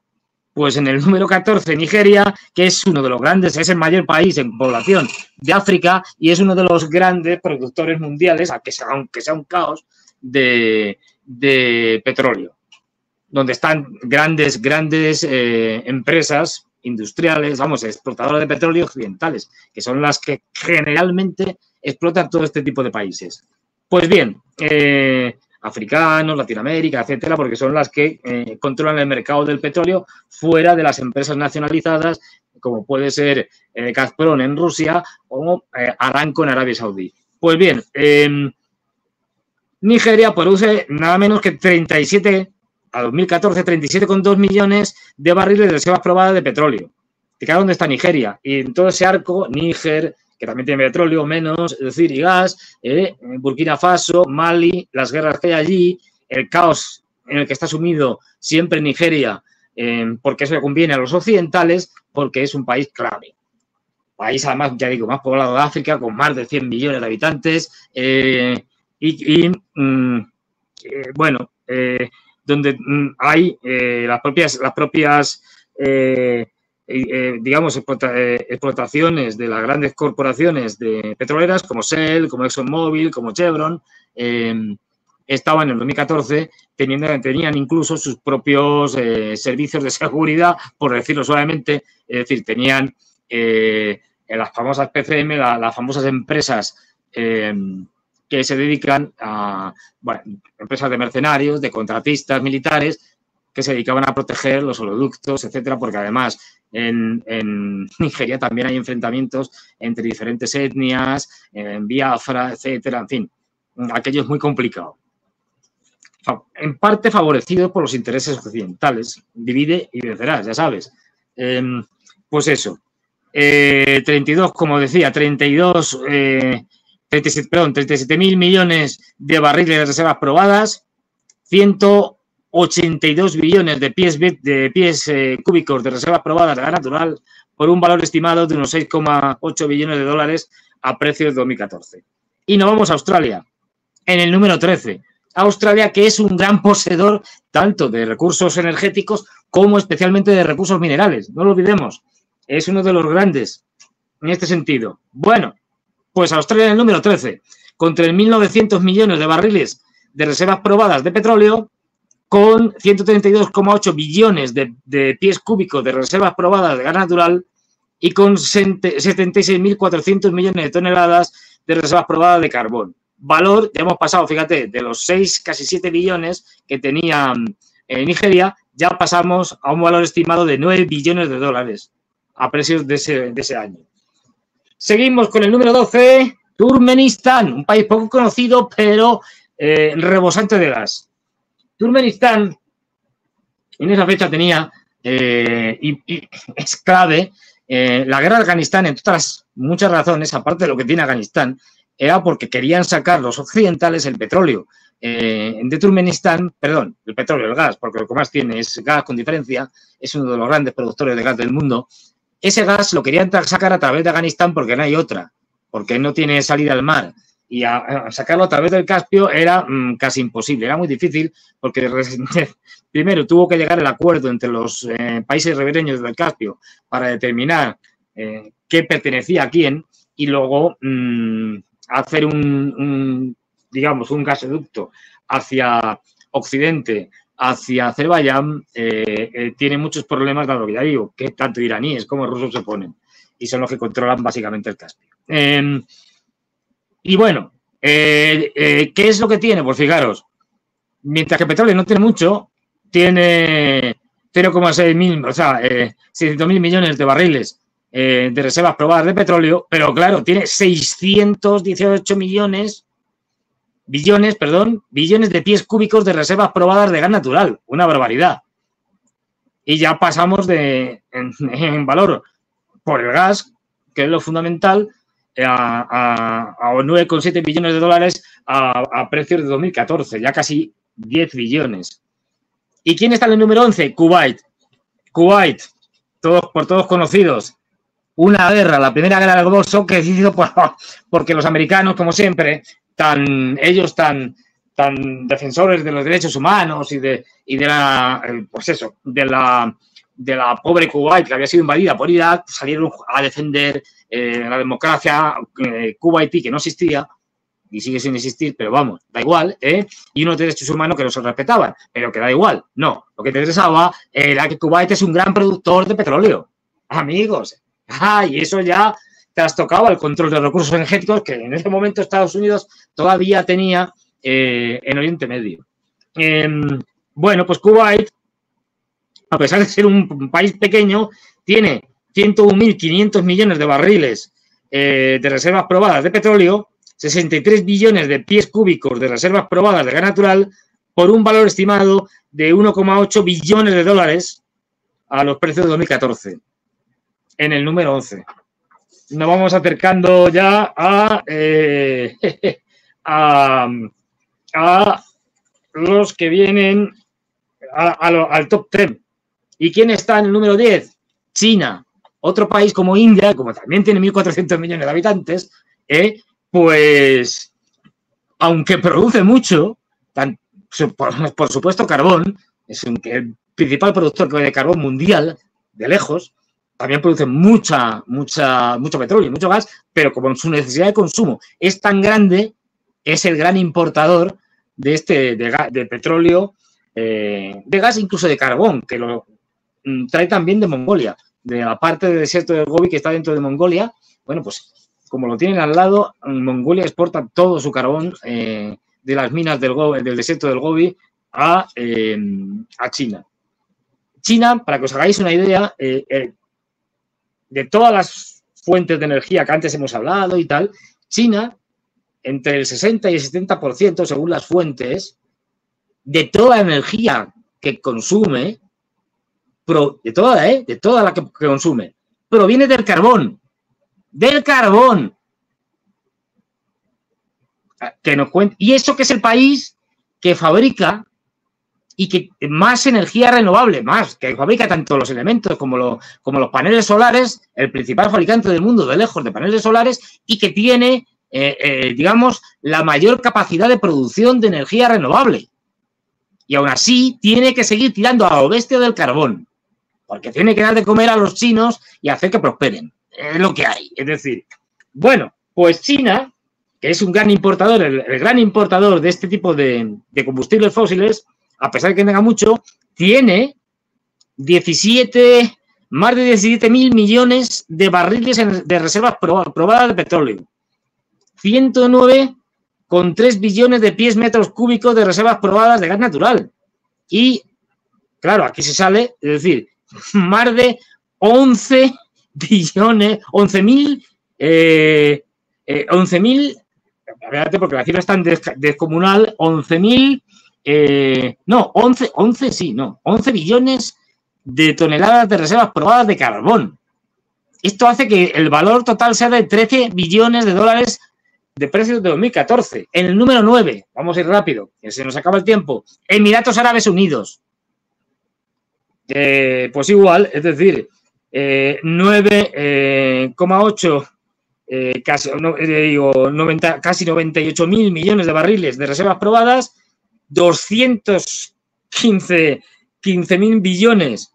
Pues en el número 14, Nigeria, que es uno de los grandes, es el mayor país en población de África y es uno de los grandes productores mundiales, aunque sea un caos, de petróleo, donde están grandes empresas industriales, vamos, explotadoras de petróleo occidentales, que son las que generalmente explotan todo este tipo de países. Pues bien, africanos, Latinoamérica, etcétera, porque son las que controlan el mercado del petróleo fuera de las empresas nacionalizadas, como puede ser Gazprom en Rusia o Aramco en Arabia Saudí. Pues bien, Nigeria produce nada menos que 37,2 millones de barriles de reservas probadas de petróleo. Fíjate dónde está Nigeria. Y en todo ese arco, Níger, que también tiene petróleo, menos, es decir, y gas, Burkina Faso, Mali, las guerras que hay allí, el caos en el que está sumido siempre Nigeria, porque eso le conviene a los occidentales, porque es un país clave. País, además, ya digo, más poblado de África, con más de 100 millones de habitantes, donde hay las propias digamos, explotaciones de las grandes corporaciones de petroleras como Shell, como ExxonMobil, como Chevron, estaban en el 2014 tenían incluso sus propios servicios de seguridad, por decirlo suavemente, es decir, tenían las famosas PCM, las famosas empresas que se dedican a, bueno, empresas de mercenarios, de contratistas militares, que se dedicaban a proteger los oleoductos, etcétera, porque además en Nigeria también hay enfrentamientos entre diferentes etnias, en Biafra, etcétera, en fin, aquello es muy complicado. En parte favorecido por los intereses occidentales, divide y vencerás, ya sabes. Pues eso, 32, como decía, 37.000 millones de barriles de reservas probadas, 182 billones de pies cúbicos de reservas probadas de gas natural por un valor estimado de unos 6,8 billones de dólares a precios de 2014. Y nos vamos a Australia, en el número 13. Australia, que es un gran poseedor tanto de recursos energéticos como especialmente de recursos minerales. No lo olvidemos, es uno de los grandes en este sentido. Bueno, pues Australia en el número 13, con 3.900 millones de barriles de reservas probadas de petróleo, con 132,8 billones de pies cúbicos de reservas probadas de gas natural y con 76.400 millones de toneladas de reservas probadas de carbón. Valor, ya hemos pasado, fíjate, de los 6, casi 7 billones que tenía Nigeria, ya pasamos a un valor estimado de 9 billones de dólares a precios de ese año. Seguimos con el número 12, Turkmenistán, un país poco conocido, pero rebosante de gas. Turkmenistán en esa fecha tenía, y es clave, la guerra de Afganistán, entre otras muchas razones, aparte de lo que tiene Afganistán, era porque querían sacar los occidentales el petróleo de Turkmenistán, perdón, el petróleo, el gas, porque lo que más tiene es gas con diferencia, es uno de los grandes productores de gas del mundo. Ese gas lo querían sacar a través de Afganistán porque no hay otra, porque no tiene salida al mar. Y a sacarlo a través del Caspio era casi imposible, era muy difícil porque primero tuvo que llegar el acuerdo entre los países ribereños del Caspio para determinar qué pertenecía a quién y luego hacer digamos, un gasoducto hacia Occidente, hacia Azerbaiyán, tiene muchos problemas, dado que ya digo, que tanto iraníes como rusos se ponen y son los que controlan básicamente el Caspio. Y bueno, ¿qué es lo que tiene? Pues fijaros, mientras que petróleo no tiene mucho, tiene 0,6 o sea, 600.000 millones de barriles de reservas probadas de petróleo, pero claro, tiene 618 billones de pies cúbicos de reservas probadas de gas natural, una barbaridad. Y ya pasamos en valor por el gas, que es lo fundamental, a 9,7 billones de dólares a precios de 2014, ya casi 10 billones. ¿Y quién está en el número 11? Kuwait. Kuwait, por todos conocidos. Una guerra, la primera guerra del Golfo, que he decidido porque los americanos, como siempre, ellos tan defensores de los derechos humanos y de la pobre Kuwait que había sido invadida por Irak, salieron a defender la democracia kuwaití, que no existía y sigue sin existir, pero vamos, da igual, y unos derechos humanos que no se respetaban, pero que da igual. No, lo que te interesaba era que Kuwait es un gran productor de petróleo, amigos. Y eso ya trastocaba el control de recursos energéticos que en ese momento Estados Unidos todavía tenía en Oriente Medio. Bueno, pues Kuwait, a pesar de ser un país pequeño, tiene 101.500 millones de barriles de reservas probadas de petróleo, 63 billones de pies cúbicos de reservas probadas de gas natural, por un valor estimado de 1,8 billones de dólares a los precios de 2014, en el número 11. Nos vamos acercando ya a los que vienen al top 10. ¿Y quién está en el número 10? China. Otro país como India, como también tiene 1.400 millones de habitantes, pues, aunque produce mucho, por supuesto carbón, es el principal productor de carbón mundial, de lejos, también produce mucho petróleo, mucho gas, pero como su necesidad de consumo es tan grande, es el gran importador de petróleo, de gas, incluso de carbón, que lo trae también de Mongolia, de la parte del desierto del Gobi que está dentro de Mongolia. Bueno, pues como lo tienen al lado, Mongolia exporta todo su carbón de las minas del desierto del Gobi a China. China, para que os hagáis una idea, de todas las fuentes de energía que antes hemos hablado y tal, China, entre el 60 y el 70%, según las fuentes, de toda la energía que consume, de toda la que consume, proviene del carbón. Del carbón. Que nos cuente. Y eso que es el país que fabrica y que más energía renovable, más, que fabrica tanto los elementos como los paneles solares, el principal fabricante del mundo de lejos de paneles solares, y que tiene, digamos, la mayor capacidad de producción de energía renovable. Y aún así tiene que seguir tirando a lo bestia del carbón, porque tiene que dar de comer a los chinos y hacer que prosperen. Es lo que hay. Es decir, bueno, pues China, que es un gran importador, el gran importador de este tipo de combustibles fósiles, a pesar de que tenga mucho, tiene más de 17.000 millones de barriles de reservas probadas de petróleo. 109,3 billones de pies metros cúbicos de reservas probadas de gas natural. Y, claro, aquí se sale, es decir, más de 11 billones, 11.000, espérate, porque la cifra es tan descomunal, 11.000, 11 billones de toneladas de reservas probadas de carbón. Esto hace que el valor total sea de 13 billones de dólares de precios de 2014. En el número 9, vamos a ir rápido, que se nos acaba el tiempo, Emiratos Árabes Unidos. Pues igual, es decir, 9,8 casi 98.000 millones de barriles de reservas probadas, 215 billones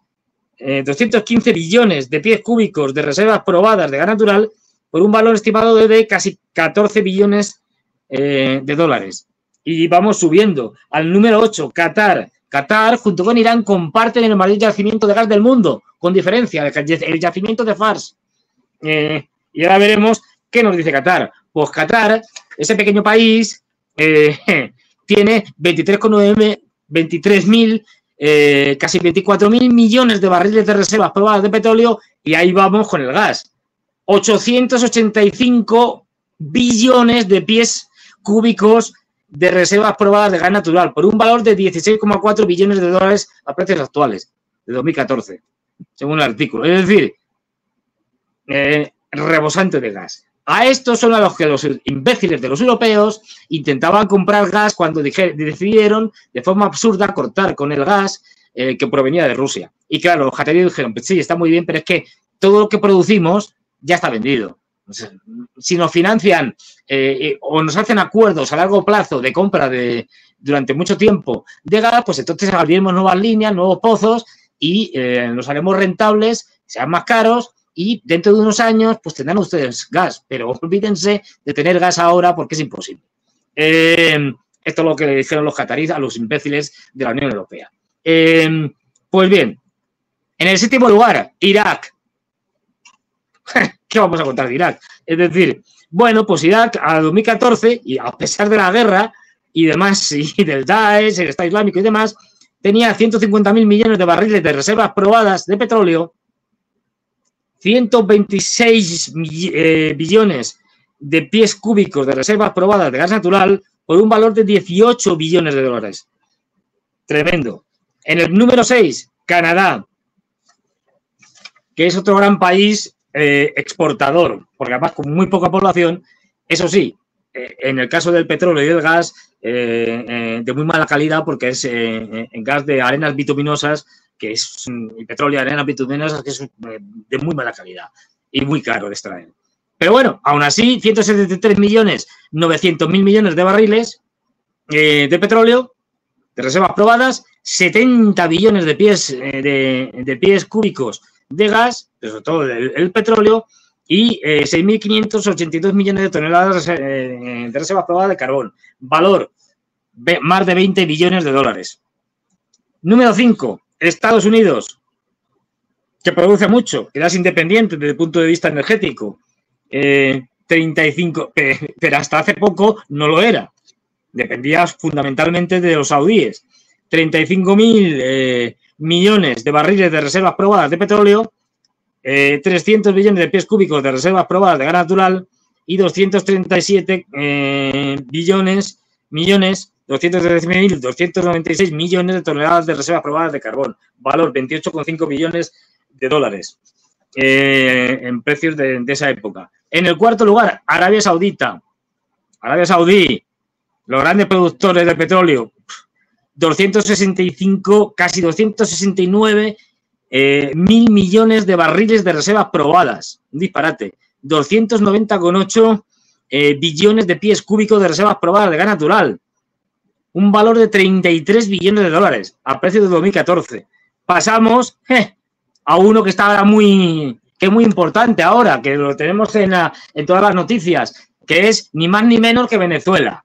de pies cúbicos de reservas probadas de gas natural por un valor estimado de casi 14 billones de dólares. Y vamos subiendo al número 8, Qatar. Qatar, junto con Irán, comparten el mayor yacimiento de gas del mundo, con diferencia, el yacimiento de Fars. Y ahora veremos qué nos dice Qatar. Pues Qatar, ese pequeño país, tiene 23.000, casi 24.000 millones de barriles de reservas probadas de petróleo, y ahí vamos con el gas. 885 billones de pies cúbicos de reservas probadas de gas natural, por un valor de 16,4 billones de dólares a precios actuales, de 2014, según el artículo. Es decir, rebosante de gas. A estos son a los que los imbéciles de los europeos intentaban comprar gas cuando decidieron de forma absurda cortar con el gas que provenía de Rusia. Y claro, los qataríes dijeron, pues sí, está muy bien, pero es que todo lo que producimos ya está vendido. O sea, si nos financian o nos hacen acuerdos a largo plazo de compra durante mucho tiempo de gas, pues entonces abriremos nuevas líneas, nuevos pozos y nos haremos rentables, sean más caros, y dentro de unos años pues tendrán ustedes gas, pero olvídense de tener gas ahora porque es imposible. Esto es lo que le dijeron los qataríes a los imbéciles de la Unión Europea. Pues bien, en el 7º lugar, Irak. ¿Qué vamos a contar de Irak? Es decir, bueno, pues Irak a 2014, y a pesar de la guerra y demás, y del Daesh, el Estado Islámico y demás, tenía 150.000 millones de barriles de reservas probadas de petróleo, 126 billones de pies cúbicos de reservas probadas de gas natural por un valor de 18 billones de dólares. Tremendo. En el número 6, Canadá, que es otro gran país exportador, porque además con muy poca población, eso sí, en el caso del petróleo y del gas, de muy mala calidad, porque es en gas de arenas bituminosas, que es el petróleo de arenas bituminosas, que es de muy mala calidad y muy caro de extraer. Pero bueno, aún así, 173.900.000 millones de barriles de petróleo, de reservas probadas, 70 billones de pies cúbicos de gas, sobre todo el petróleo, y 6.582 millones de toneladas de reservas probadas de carbón. Valor, más de 20 billones de dólares. Número 5, Estados Unidos, que produce mucho, que es independiente desde el punto de vista energético. 35, pero hasta hace poco no lo era. Dependía fundamentalmente de los saudíes. 35.000 millones de barriles de reservas probadas de petróleo, 300 billones de pies cúbicos de reservas probadas de gas natural y 237 millones, 296 millones de toneladas de reservas probadas de carbón, valor 28,5 billones de dólares en precios de esa época. En el cuarto lugar, Arabia Saudita. Arabia Saudí, los grandes productores de petróleo, 265, casi 269 mil millones de barriles de reservas probadas. Un disparate. 290,8 billones de pies cúbicos de reservas probadas de gas natural. Un valor de 33 billones de dólares a precio de 2014. Pasamos a uno que está ahora muy importante ahora, que lo tenemos en todas las noticias, que es ni más ni menos que Venezuela.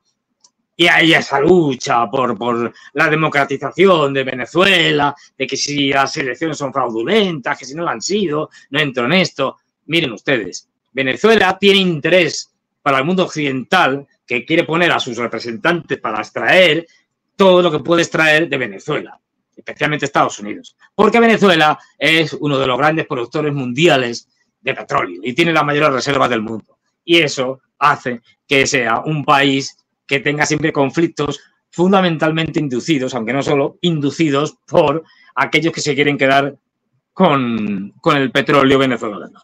Y hay esa lucha por la democratización de Venezuela, de que si las elecciones son fraudulentas, que si no lo han sido, no entro en esto. Miren ustedes, Venezuela tiene interés para el mundo occidental, que quiere poner a sus representantes para extraer todo lo que puede extraer de Venezuela, especialmente Estados Unidos. Porque Venezuela es uno de los grandes productores mundiales de petróleo y tiene las mayores reservas del mundo. Y eso hace que sea un país que tenga siempre conflictos fundamentalmente inducidos, aunque no solo, inducidos por aquellos que se quieren quedar con el petróleo venezolano.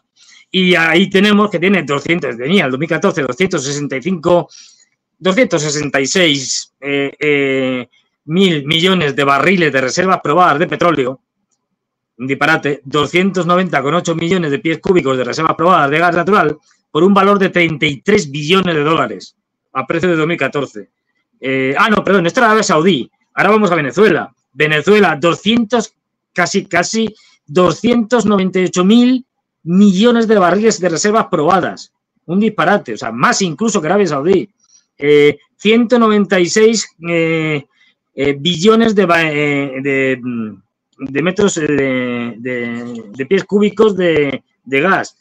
Y ahí tenemos que tenía el 2014 266 mil millones de barriles de reservas probadas de petróleo, un disparate, 290,8 millones de pies cúbicos de reservas probadas de gas natural por un valor de 33 billones de dólares a precio de 2014. No, perdón, esto era Arabia Saudí. Ahora vamos a Venezuela. Venezuela, casi 298 mil millones de barriles de reservas probadas. Un disparate, o sea, más incluso que Arabia Saudí. 196 billones de metros de pies cúbicos de gas.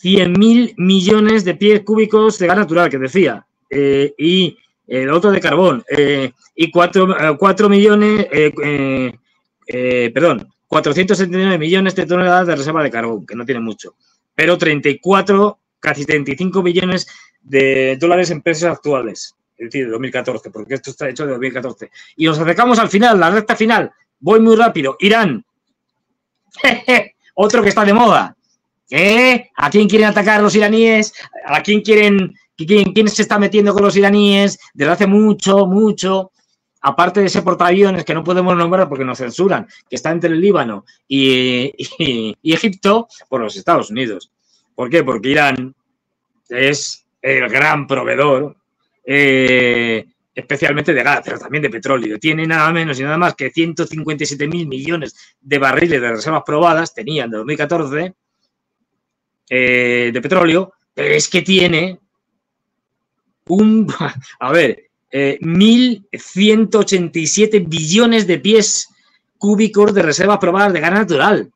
100.000 millones de pies cúbicos de gas natural, que decía. Y el otro de carbón. Y 479 millones de toneladas de reserva de carbón, que no tiene mucho. Pero 34, casi 35 billones de dólares en precios actuales. Es decir, de 2014, porque esto está hecho de 2014. Y nos acercamos al final, la recta final. Voy muy rápido. Irán. Otro que está de moda. ¿A quién quieren atacar los iraníes? ¿A quién quién se está metiendo con los iraníes? Desde hace mucho. Aparte de ese portaaviones que no podemos nombrar porque nos censuran, que está entre el Líbano y Egipto, por los Estados Unidos. ¿Por qué? Porque Irán es el gran proveedor, especialmente de gas, pero también de petróleo. Tiene nada menos y nada más que 157.000 millones de barriles de reservas probadas, tenían de 2014, de petróleo, pero es que tiene 1.187 billones de pies cúbicos de reservas probadas de gas natural.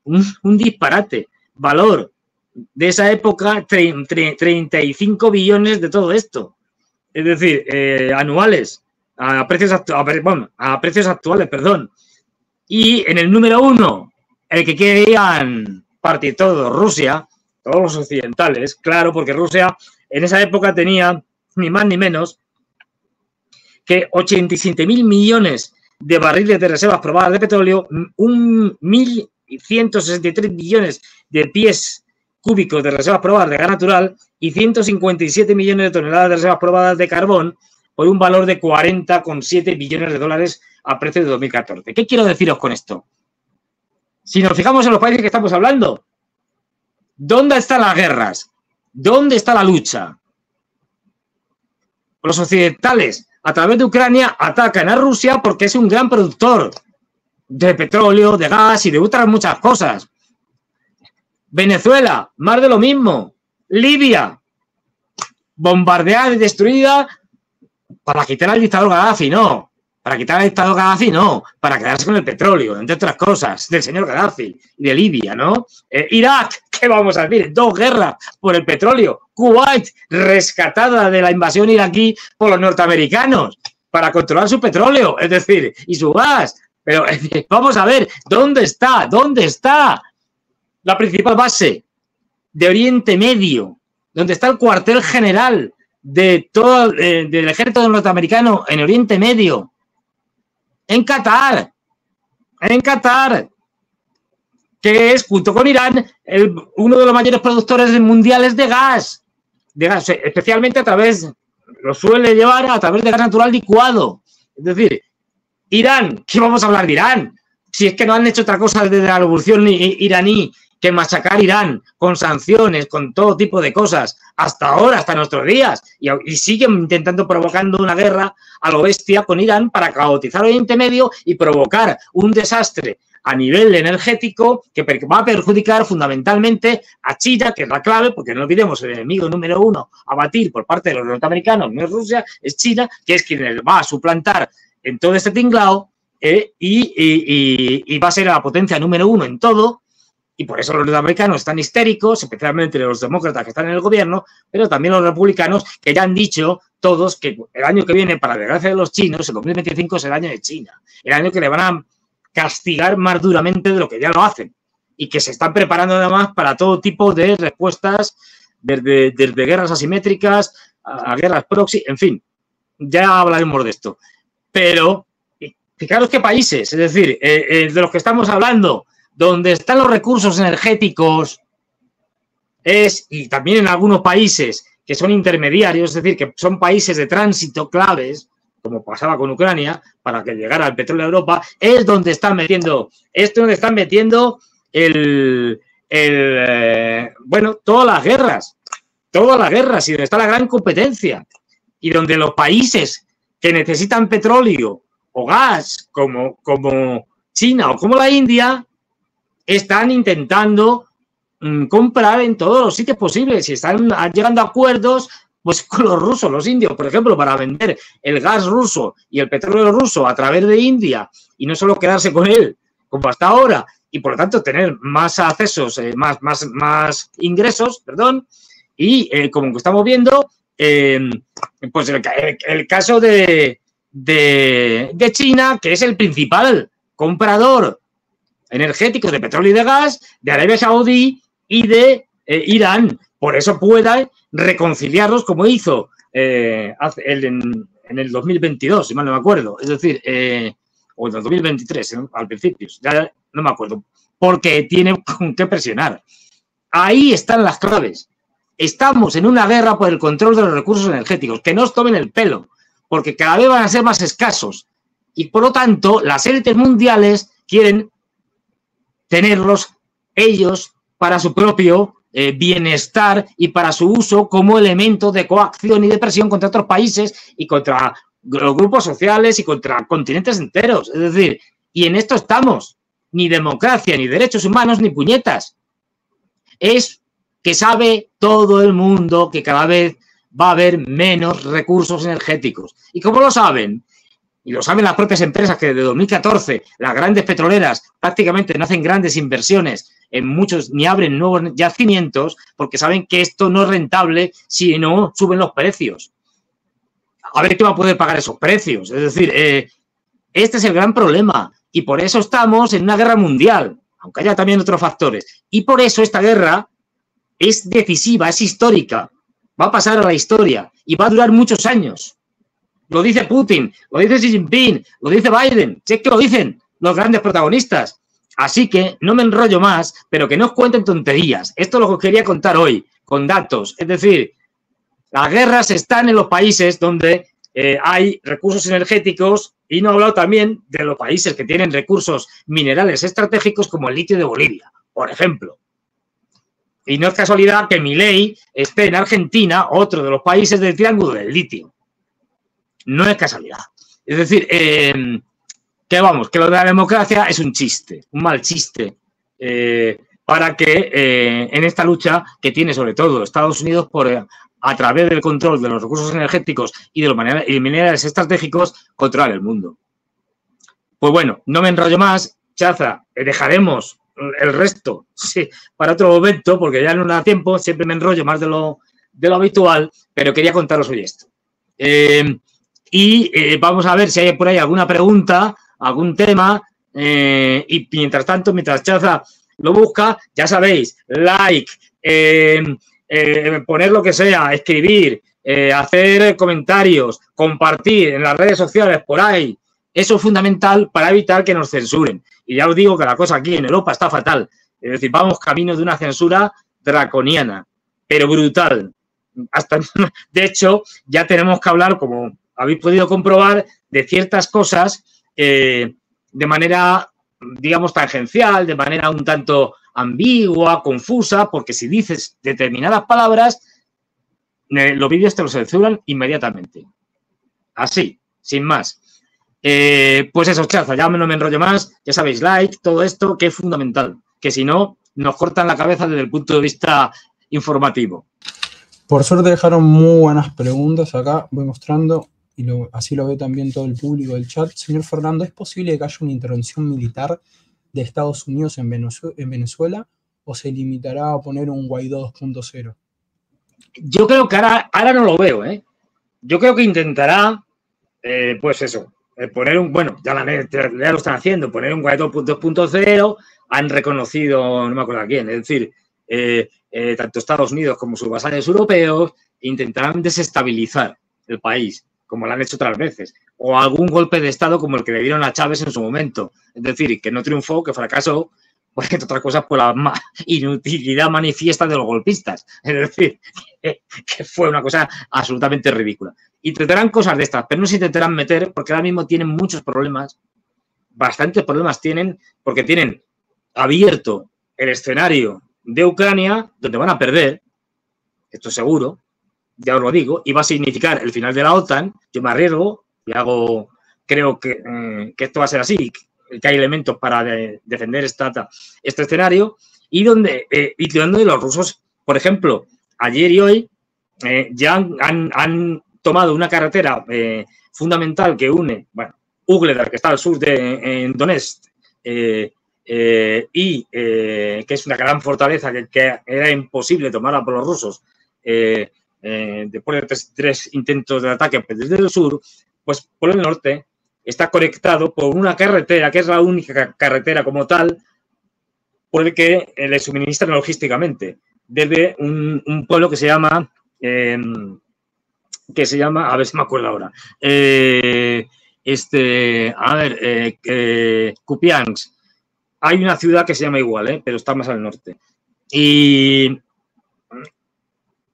Un disparate. Valor de esa época, 35 billones de todo esto. Es decir, anuales, a precios actuales, perdón. Y en el número 1, el que querían partir todo, Rusia, todos los occidentales, claro, porque Rusia en esa época tenía ni más ni menos que 87.000 millones de barriles de reservas probadas de petróleo, 1.163 billones de pies cúbicos de reservas probadas de gas natural y 157 millones de toneladas de reservas probadas de carbón por un valor de 40,7 billones de dólares a precio de 2014. ¿Qué quiero deciros con esto? Si nos fijamos en los países que estamos hablando, ¿dónde están las guerras? ¿Dónde está la lucha? Los occidentales, a través de Ucrania, atacan a Rusia porque es un gran productor de petróleo, de gas y de otras muchas cosas. Venezuela, más de lo mismo. Libia, bombardeada y destruida para quitar al dictador Gaddafi, no. Para quitar al dictador Gaddafi, no. Para quedarse con el petróleo, entre otras cosas, del señor Gaddafi y de Libia, ¿no? Irak, ¿qué vamos a decir? 2 guerras por el petróleo. Kuwait, rescatada de la invasión iraquí por los norteamericanos. para controlar su petróleo, es decir, y su gas. Pero vamos a ver, ¿dónde está la principal base de Oriente Medio? ¿Dónde está el cuartel general de todo del ejército norteamericano en Oriente Medio? En Qatar, que es, junto con Irán, uno de los mayores productores mundiales de gas, especialmente lo suele llevar a través de gas natural licuado. Es decir, Irán, ¿qué vamos a hablar de Irán? Si es que no han hecho otra cosa desde la revolución iraní que machacar Irán con sanciones, con todo tipo de cosas, hasta ahora, hasta nuestros días, y siguen intentando provocando una guerra a lo bestia con Irán para caotizar Oriente Medio y provocar un desastre a nivel energético que va a perjudicar fundamentalmente a China, que es la clave, porque no olvidemos, el enemigo número uno a batir por parte de los norteamericanos no es Rusia, es China, que es quien va a suplantar en todo este tinglao y va a ser la potencia número uno en todo. Y por eso los norteamericanos están histéricos, especialmente los demócratas que están en el gobierno, pero también los republicanos, que ya han dicho todos que el año que viene, para desgracia de los chinos, el 2025 es el año de China. El año que le van a castigar más duramente de lo que ya lo hacen. Y que se están preparando además para todo tipo de respuestas, desde guerras asimétricas a guerras proxy, en fin. Ya hablaremos de esto. Pero, fijaros qué países, es decir, de los que estamos hablando, donde están los recursos energéticos, y también en algunos países que son intermediarios, es decir, que son países de tránsito claves, como pasaba con Ucrania, para que llegara el petróleo a Europa, es donde están metiendo, bueno, todas las guerras, y donde está la gran competencia, y donde los países que necesitan petróleo o gas, como China o como la India, están intentando comprar en todos los sitios posibles y están llegando a acuerdos pues con los rusos, los indios, por ejemplo, para vender el gas ruso y el petróleo ruso a través de India y no solo quedarse con él como hasta ahora y por lo tanto tener más accesos, más ingresos, perdón, y como estamos viendo, pues el caso de China, que es el principal comprador energéticos de petróleo y de gas, de Arabia Saudí y de Irán. Por eso pueda reconciliarlos como hizo en el 2022, si mal no me acuerdo. Es decir, o en el 2023, al principio, ya no me acuerdo. Porque tiene con qué presionar. Ahí están las claves. Estamos en una guerra por el control de los recursos energéticos. Que no os tomen el pelo, porque cada vez van a ser más escasos. Y por lo tanto, las élites mundiales quieren tenerlos ellos para su propio bienestar y para su uso como elemento de coacción y de presión contra otros países y contra los grupos sociales y contra continentes enteros. Es decir, y en esto estamos. Ni democracia, ni derechos humanos, ni puñetas. Es que sabe todo el mundo que cada vez va a haber menos recursos energéticos. ¿Y cómo lo saben? Y lo saben las propias empresas que desde 2014 las grandes petroleras prácticamente no hacen grandes inversiones en muchos ni abren nuevos yacimientos porque saben que esto no es rentable si no suben los precios. A ver qué va a poder pagar esos precios. Es decir, este es el gran problema y por eso estamos en una guerra mundial, aunque haya también otros factores. Y por eso esta guerra es decisiva, es histórica, va a pasar a la historia y va a durar muchos años. Lo dice Putin, lo dice Xi Jinping, lo dice Biden, si es que lo dicen los grandes protagonistas. Así que no me enrollo más, pero que no os cuenten tonterías. Esto es lo que os quería contar hoy, con datos. Es decir, las guerras están en los países donde hay recursos energéticos y no he hablado también de los países que tienen recursos minerales estratégicos como el litio de Bolivia, por ejemplo. Y no es casualidad que Milei esté en Argentina, otro de los países del triángulo del litio. No es casualidad. Es decir, que vamos, que lo de la democracia es un chiste, un mal chiste, para que en esta lucha que tiene sobre todo Estados Unidos a través del control de los recursos energéticos y de los minerales estratégicos, controlar el mundo. Pues bueno, no me enrollo más. Chaza, dejaremos el resto para otro momento, porque ya no da tiempo, siempre me enrollo más de lo habitual, pero quería contaros hoy esto. Y vamos a ver si hay por ahí alguna pregunta, algún tema. Y mientras tanto, mientras Chaza lo busca, ya sabéis, like, poner lo que sea, escribir, hacer comentarios, compartir en las redes sociales por ahí. Eso es fundamental para evitar que nos censuren. Y ya os digo que la cosa aquí en Europa está fatal. Es decir, vamos camino de una censura draconiana, pero brutal. De hecho, ya tenemos que hablar, como habéis podido comprobar, de ciertas cosas de manera, digamos, tangencial, de manera un tanto ambigua, confusa, porque si dices determinadas palabras, los vídeos te los censuran inmediatamente. Así, sin más. Pues eso, Chaza, ya no me enrollo más. Ya sabéis, like, todo esto, que es fundamental. Que si no, nos cortan la cabeza desde el punto de vista informativo. Por suerte dejaron muy buenas preguntas acá. Voy mostrando, y así lo ve también todo el público del chat. Señor Fernando, ¿es posible que haya una intervención militar de Estados Unidos en Venezuela o se limitará a poner un Guaidó 2.0? Yo creo que ahora no lo veo, ¿eh? Yo creo que intentará, pues eso, poner un, bueno, ya lo están haciendo, poner un Guaidó 2.0, han reconocido, no me acuerdo a quién, es decir, tanto Estados Unidos como sus vasallos europeos intentarán desestabilizar el país, como lo han hecho otras veces, o algún golpe de Estado como el que le dieron a Chávez en su momento, es decir, que no triunfó, que fracasó, pues entre otras cosas por la inutilidad manifiesta de los golpistas, es decir, que fue una cosa absolutamente ridícula. Intentarán cosas de estas, pero no se intentarán meter porque ahora mismo tienen muchos problemas, bastantes problemas tienen, porque tienen abierto el escenario de Ucrania, donde van a perder, esto es seguro, ya os lo digo, y va a significar el final de la OTAN. Yo me arriesgo y creo que esto va a ser así, que hay elementos para defender este escenario, y donde los rusos, por ejemplo, ayer y hoy, ya han tomado una carretera fundamental que une, bueno, Ugledar, que está al sur de Donetsk, y que es una gran fortaleza que era imposible tomarla por los rusos después de tres intentos de ataque desde el sur, pues por el norte está conectado por una carretera que es la única carretera como tal por el que le suministran logísticamente desde un pueblo que se llama a ver si me acuerdo ahora, Kupiansk. Hay una ciudad que se llama igual, pero está más al norte. Y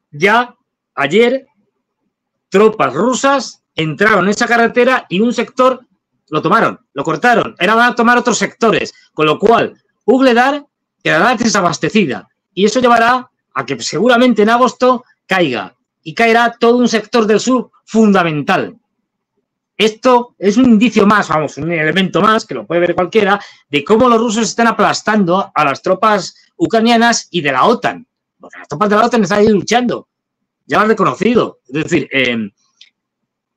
ya ayer tropas rusas entraron en esa carretera y un sector lo tomaron, lo cortaron. Ahora van a tomar otros sectores, con lo cual Ugledar quedará desabastecida. Y eso llevará a que seguramente en agosto caiga. Y caerá todo un sector del sur fundamental. Esto es un indicio más, vamos, un elemento más, que lo puede ver cualquiera, de cómo los rusos están aplastando a las tropas ucranianas y de la OTAN. Porque las tropas de la OTAN están ahí luchando. Ya lo han reconocido. Es decir,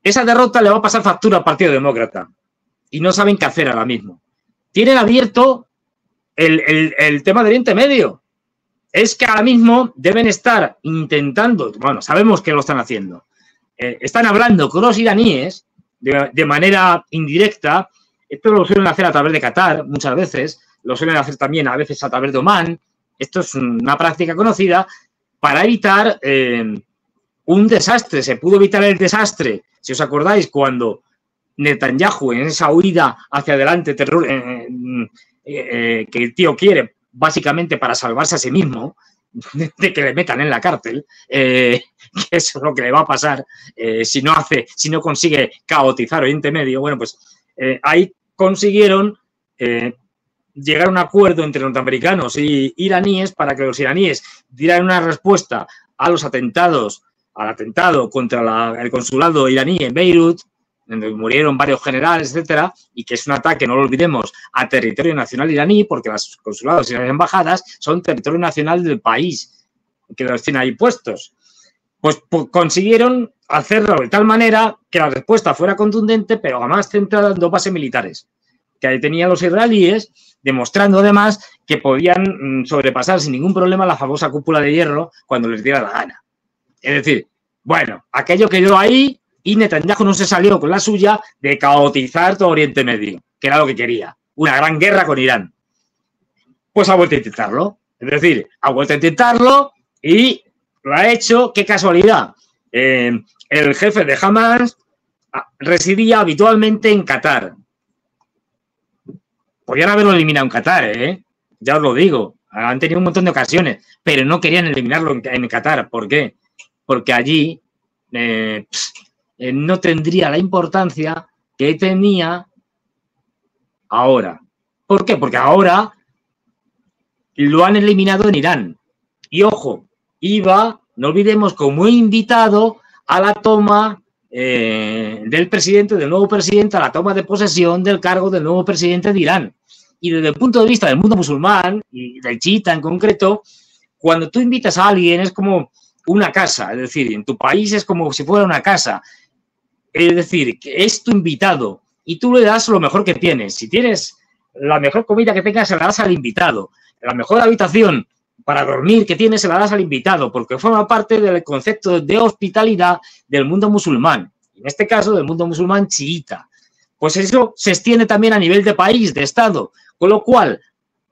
esa derrota le va a pasar factura al Partido Demócrata. Y no saben qué hacer ahora mismo. Tienen abierto el tema de Oriente Medio. Es que ahora mismo deben estar intentando, bueno, sabemos que lo están haciendo. Están hablando con los iraníes de manera indirecta. Esto lo suelen hacer a través de Qatar muchas veces, lo suelen hacer también a veces a través de Omán. Esto es una práctica conocida para evitar un desastre. Se pudo evitar el desastre, si os acordáis, cuando Netanyahu, en esa huida hacia adelante que el tío quiere básicamente para salvarse a sí mismo de que le metan en la cárcel, que eso es lo que le va a pasar si no consigue caotizar Oriente Medio. Bueno, pues ahí consiguieron llegar a un acuerdo entre norteamericanos y iraníes para que los iraníes dieran una respuesta al atentado contra el consulado iraní en Beirut, donde murieron varios generales, etcétera, y que es un ataque, no lo olvidemos, a territorio nacional iraní, porque los consulados y las embajadas son territorio nacional del país que los tiene ahí puestos. Pues consiguieron hacerlo de tal manera que la respuesta fuera contundente, pero además centrada en dos bases militares que ahí tenían los israelíes, demostrando además que podían sobrepasar sin ningún problema la famosa cúpula de hierro cuando les diera la gana. Es decir, bueno, aquello quedó ahí y Netanyahu no se salió con la suya de caotizar todo Oriente Medio, que era lo que quería, una gran guerra con Irán. Pues ha vuelto a intentarlo. Es decir, ha vuelto a intentarlo y lo ha hecho. ¡Qué casualidad! El jefe de Hamas residía habitualmente en Qatar. Podrían haberlo eliminado en Qatar, ¿eh? Ya os lo digo. Han tenido un montón de ocasiones, pero no querían eliminarlo en Qatar. ¿Por qué? Porque allí no tendría la importancia que tenía ahora. ¿Por qué? Porque ahora lo han eliminado en Irán. Y ojo, iba, no olvidemos, como invitado a la toma del nuevo presidente, a la toma de posesión del cargo del nuevo presidente de Irán. Y desde el punto de vista del mundo musulmán, y del chiita en concreto, cuando tú invitas a alguien es como una casa, es decir, en tu país es como si fuera una casa. Es decir, que es tu invitado y tú le das lo mejor que tienes. Si tienes la mejor comida que tengas, se la das al invitado. La mejor habitación para dormir que tienes, se la das al invitado, porque forma parte del concepto de hospitalidad del mundo musulmán. En este caso, del mundo musulmán chiita. Pues eso se extiende también a nivel de país, de Estado. Con lo cual,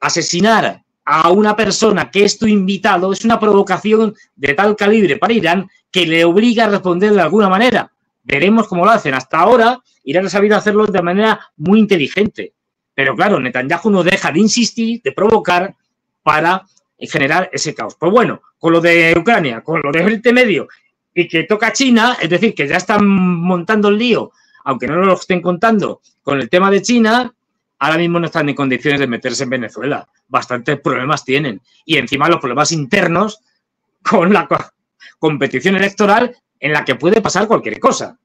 asesinar a una persona que es tu invitado es una provocación de tal calibre para Irán que le obliga a responder de alguna manera. Veremos cómo lo hacen. Hasta ahora, Irán ha sabido hacerlo de manera muy inteligente. Pero claro, Netanyahu no deja de insistir, de provocar para generar ese caos. Pues bueno, con lo de Ucrania, con lo de Oriente Medio y que toca China, es decir, que ya están montando el lío, aunque no lo estén contando, con el tema de China, ahora mismo no están en condiciones de meterse en Venezuela. Bastantes problemas tienen. Y encima los problemas internos con la competición electoral en la que puede pasar cualquier cosa.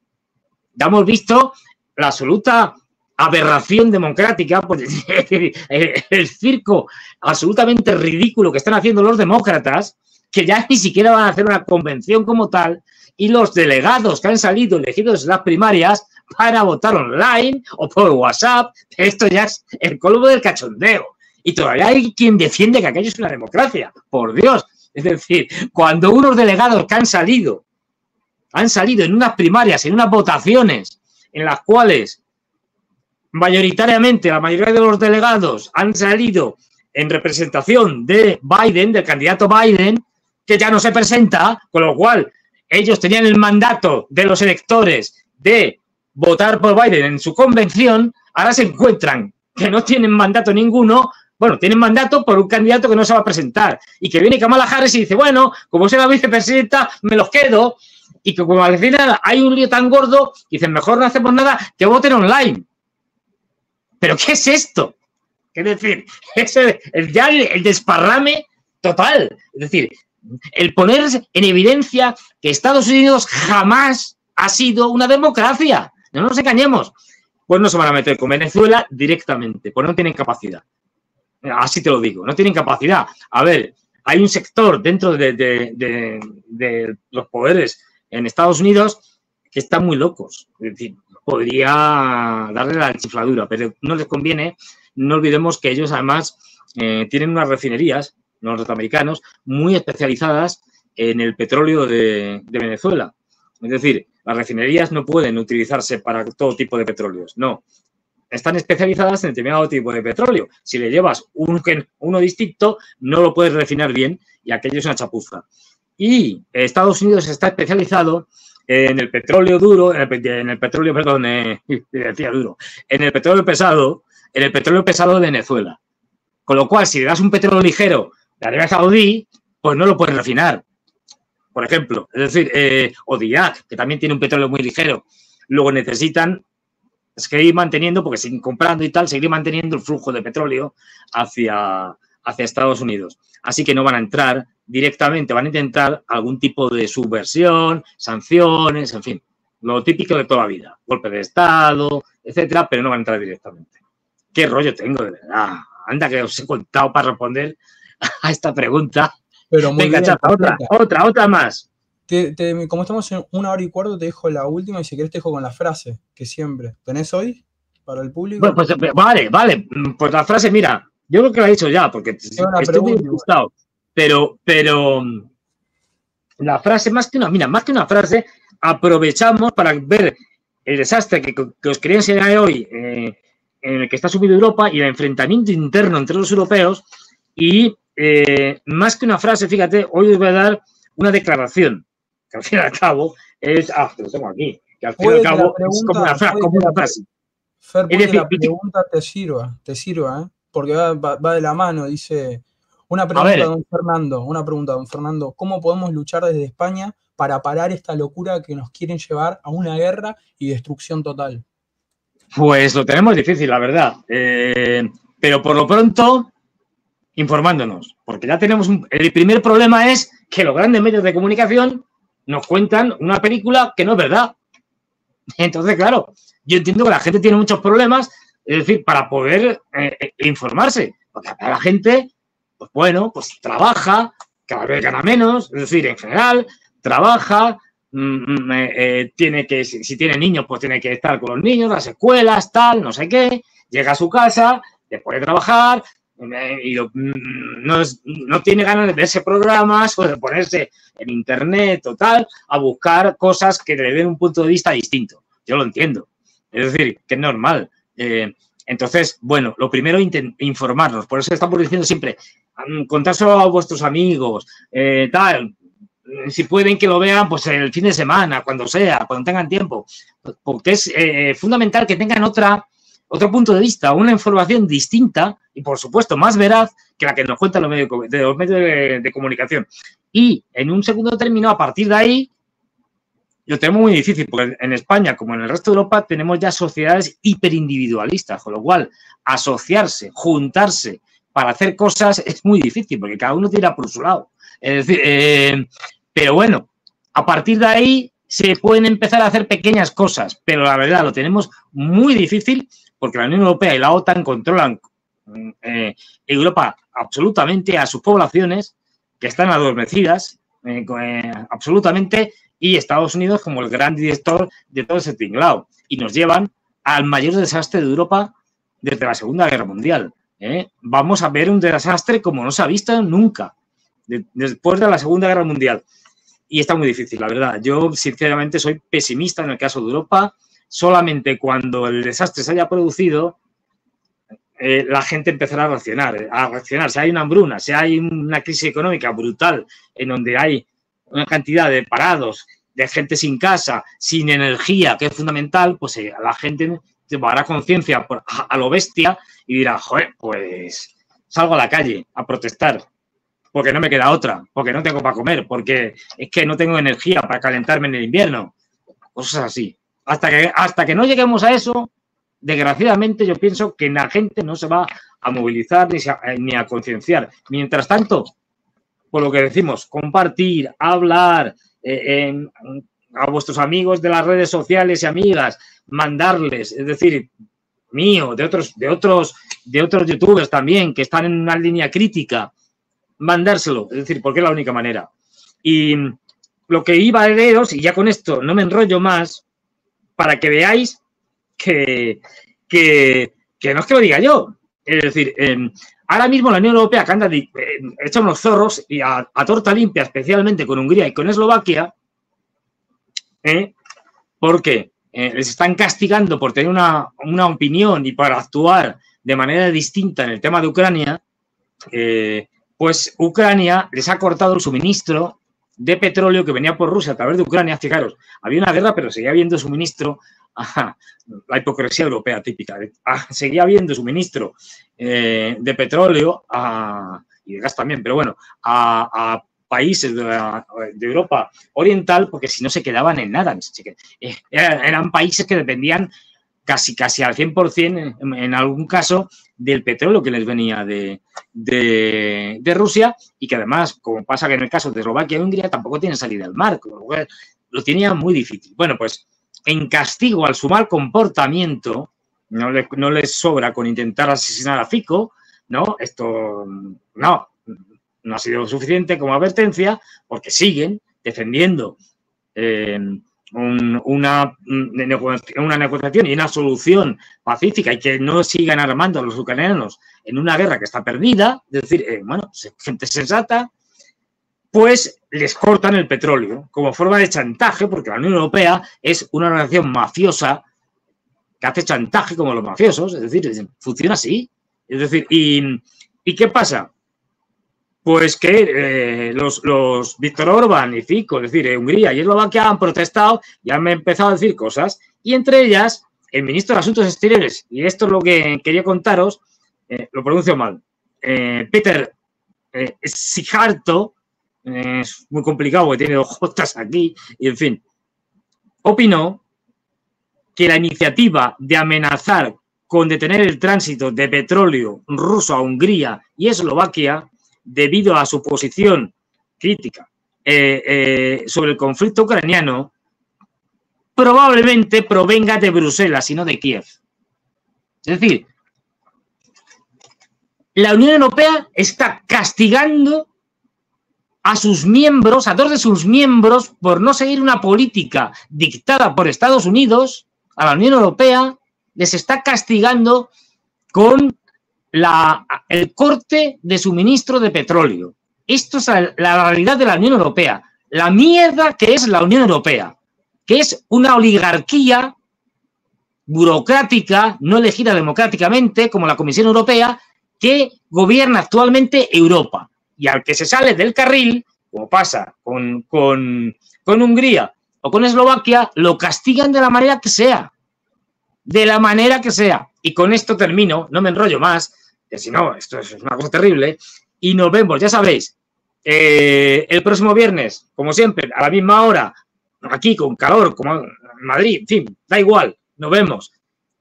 Ya hemos visto la absoluta aberración democrática, pues, el circo absolutamente ridículo que están haciendo los demócratas, que ya ni siquiera van a hacer una convención como tal, y los delegados que han salido elegidos en las primarias van a votar online o por WhatsApp. Esto ya es el colmo del cachondeo. Y todavía hay quien defiende que aquello es una democracia. Por Dios. Es decir, cuando unos delegados que han salido en unas primarias, en unas votaciones en las cuales mayoritariamente la mayoría de los delegados han salido en representación de Biden, del candidato Biden, que ya no se presenta, con lo cual ellos tenían el mandato de los electores de votar por Biden en su convención, ahora se encuentran que no tienen mandato ninguno. Bueno, tienen mandato por un candidato que no se va a presentar y que viene Kamala Harris y dice, bueno, como soy la vicepresidenta, me los quedo, y que como al final hay un lío tan gordo, dicen, mejor no hacemos nada, que voten online. ¿Pero qué es esto? Es decir, es el desparrame total. Es decir, el poner en evidencia que Estados Unidos jamás ha sido una democracia. No nos engañemos. Pues no se van a meter con Venezuela directamente, pues no tienen capacidad. Así te lo digo, no tienen capacidad. A ver, hay un sector dentro de los poderes en Estados Unidos que están muy locos. Es decir, podría darle la chifladura, pero no les conviene. No olvidemos que ellos además tienen unas refinerías, los norteamericanos, muy especializadas en el petróleo de Venezuela. Es decir, las refinerías no pueden utilizarse para todo tipo de petróleos, no. Están especializadas en determinado tipo de petróleo. Si le llevas uno distinto, no lo puedes refinar bien y aquello es una chapuza. Y Estados Unidos está especializado en el petróleo duro, en el petróleo pesado, en el petróleo pesado de Venezuela. Con lo cual, si le das un petróleo ligero de Arabia Saudí, pues no lo puedes refinar. Por ejemplo, es decir, o de Irak, que también tiene un petróleo muy ligero. Luego necesitan seguir manteniendo, porque siguen comprando y tal, seguir manteniendo el flujo de petróleo hacia Estados Unidos. Así que no van a entrar directamente, van a intentar algún tipo de subversión, sanciones, en fin, lo típico de toda la vida, golpe de Estado, etcétera, pero no van a entrar directamente. ¿Qué rollo tengo, de verdad? Anda, que os he contado para responder a esta pregunta. Pero muy venga, bien, chapa, otra más. Como estamos en 1 hora y cuarto, te dejo la última y si querés te dejo con la frase que siempre. ¿Tenés hoy para el público? Bueno, pues vale. Pues la frase, mira, yo creo que la he dicho ya, porque estoy muy gustado. Pero la frase, más que una frase, aprovechamos para ver el desastre que os quería enseñar hoy, en el que está sumido Europa, y el enfrentamiento interno entre los europeos. Y más que una frase, fíjate, hoy os voy a dar una declaración, que al fin y al cabo es... te lo tengo aquí. Que al fin y al cabo es como una frase. Fer, puede que la pregunta te sirva, porque va de la mano, dice... Una pregunta, don Fernando. ¿Cómo podemos luchar desde España para parar esta locura que nos quieren llevar a una guerra y destrucción total? Pues lo tenemos difícil, la verdad. Pero por lo pronto, informándonos. Porque ya tenemos... El primer problema es que los grandes medios de comunicación nos cuentan una película que no es verdad. Entonces, claro, yo entiendo que la gente tiene muchos problemas, es decir, para poder informarse. Porque la gente... Pues bueno, pues trabaja, cada vez gana menos, es decir, en general, trabaja, tiene que, si tiene niños, pues tiene que estar con los niños, las escuelas, tal, no sé qué, llega a su casa, después de trabajar, y no tiene ganas de verse programas o de ponerse en internet o tal, a buscar cosas que le den un punto de vista distinto. Yo lo entiendo, es decir, que es normal. Entonces, bueno, lo primero, informarnos. Por eso estamos diciendo siempre, contárselo a vuestros amigos, tal. Si pueden que lo vean, pues el fin de semana, cuando sea, cuando tengan tiempo. Porque es fundamental que tengan otro punto de vista, una información distinta y, por supuesto, más veraz que la que nos cuentan los medios de comunicación. Y, en un segundo término, a partir de ahí, lo tenemos muy difícil, porque en España, como en el resto de Europa, tenemos ya sociedades hiperindividualistas, con lo cual asociarse, juntarse para hacer cosas es muy difícil, porque cada uno tira por su lado. Es decir, pero bueno, a partir de ahí se pueden empezar a hacer pequeñas cosas, pero la verdad lo tenemos muy difícil porque la Unión Europea y la OTAN controlan Europa absolutamente, a sus poblaciones que están adormecidas absolutamente, y Estados Unidos como el gran director de todo ese tinglao, y nos llevan al mayor desastre de Europa desde la Segunda Guerra Mundial. Vamos a ver un desastre como no se ha visto nunca después de la Segunda Guerra Mundial, y está muy difícil, la verdad. Yo sinceramente soy pesimista en el caso de Europa. Solamente cuando el desastre se haya producido, la gente empezará a reaccionar. Si hay una hambruna, si hay una crisis económica brutal en donde hay una cantidad de parados, de gente sin casa, sin energía, que es fundamental, pues la gente tomará conciencia a lo bestia y dirá, joder, pues salgo a la calle a protestar, porque no me queda otra, porque no tengo para comer, porque es que no tengo energía para calentarme en el invierno. Cosas así. Hasta que no lleguemos a eso, desgraciadamente yo pienso que la gente no se va a movilizar ni a concienciar. Mientras tanto, por lo que decimos, compartir, hablar a vuestros amigos de las redes sociales y amigas, mandarles, es decir, mío, de otros youtubers también que están en una línea crítica, mandárselo, es decir, porque es la única manera. Y lo que iba a leeros, y ya con esto no me enrollo más, para que veáis que no es que lo diga yo, es decir, ahora mismo la Unión Europea, que anda hecha unos zorros, y a torta limpia, especialmente con Hungría y con Eslovaquia, porque les están castigando por tener una opinión y para actuar de manera distinta en el tema de Ucrania, pues Ucrania les ha cortado el suministro de petróleo que venía por Rusia a través de Ucrania. Fijaros, había una guerra, pero seguía habiendo suministro. La hipocresía europea típica. Seguía habiendo suministro de petróleo y de gas también, pero bueno, a países de Europa Oriental, porque si no se quedaban en nada. Eran países que dependían casi al 100%, en algún caso, del petróleo que les venía de Rusia, y que además, como pasa que en el caso de Eslovaquia y Hungría, tampoco tienen salida al mar, lo tenían muy difícil. Bueno, pues en castigo al su mal comportamiento, no les sobra con intentar asesinar a Fico, ¿no? Esto no ha sido suficiente como advertencia, porque siguen defendiendo una negociación y una solución pacífica, y que no sigan armando a los ucranianos en una guerra que está perdida. Es decir, bueno, gente sensata, pues les cortan el petróleo como forma de chantaje, porque la Unión Europea es una organización mafiosa que hace chantaje como los mafiosos, es decir, funciona así. Es decir, ¿y qué pasa? Pues que los Víctor Orbán y Fico, es decir, Hungría y Eslovaquia han protestado y han empezado a decir cosas, y entre ellas el ministro de Asuntos Exteriores, y esto es lo que quería contaros, lo pronuncio mal, Peter Szijjártó, es muy complicado porque tiene dos jotas aquí, y en fin, opinó que la iniciativa de amenazar con detener el tránsito de petróleo ruso a Hungría y Eslovaquia, debido a su posición crítica sobre el conflicto ucraniano, probablemente provenga de Bruselas y no de Kiev. Es decir, la Unión Europea está castigando a sus miembros, a dos de sus miembros, por no seguir una política dictada por Estados Unidos. A la Unión Europea les está castigando con el corte de suministro de petróleo. Esto es la realidad de la Unión Europea. La mierda que es la Unión Europea, que es una oligarquía burocrática, no elegida democráticamente, como la Comisión Europea, que gobierna actualmente Europa. Y al que se sale del carril, como pasa con Hungría o con Eslovaquia, lo castigan de la manera que sea. De la manera que sea. Y con esto termino, no me enrollo más, que si no, esto es una cosa terrible. Y nos vemos, ya sabéis, el próximo viernes, como siempre, a la misma hora, aquí con calor, como en Madrid, en fin, da igual, nos vemos.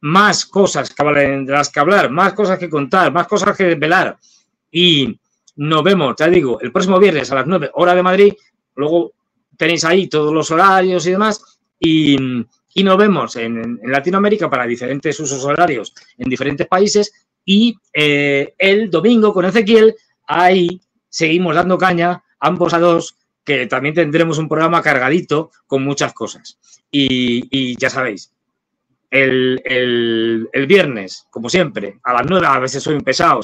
Más cosas de las que hablar, más cosas que contar, más cosas que desvelar. Y nos vemos, ya digo, el próximo viernes a las 9 hora de Madrid. Luego tenéis ahí todos los horarios y demás. Y nos vemos en Latinoamérica para diferentes usos horarios en diferentes países. Y el domingo con Ezequiel, ahí seguimos dando caña, ambos a dos, que también tendremos un programa cargadito con muchas cosas. Y ya sabéis, el viernes, como siempre, a las 9, a veces soy pesado,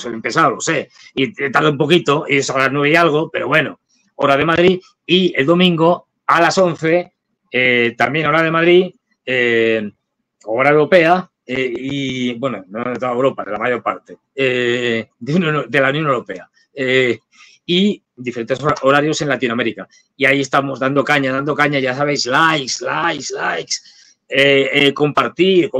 lo sé, y tardo un poquito, y es a las 9 y algo, pero bueno, hora de Madrid, y el domingo a las 11, también hora de Madrid, hora europea, y bueno, no de toda Europa, de la mayor parte, de la Unión Europea, y diferentes horarios en Latinoamérica. Y ahí estamos dando caña, ya sabéis, likes, compartir,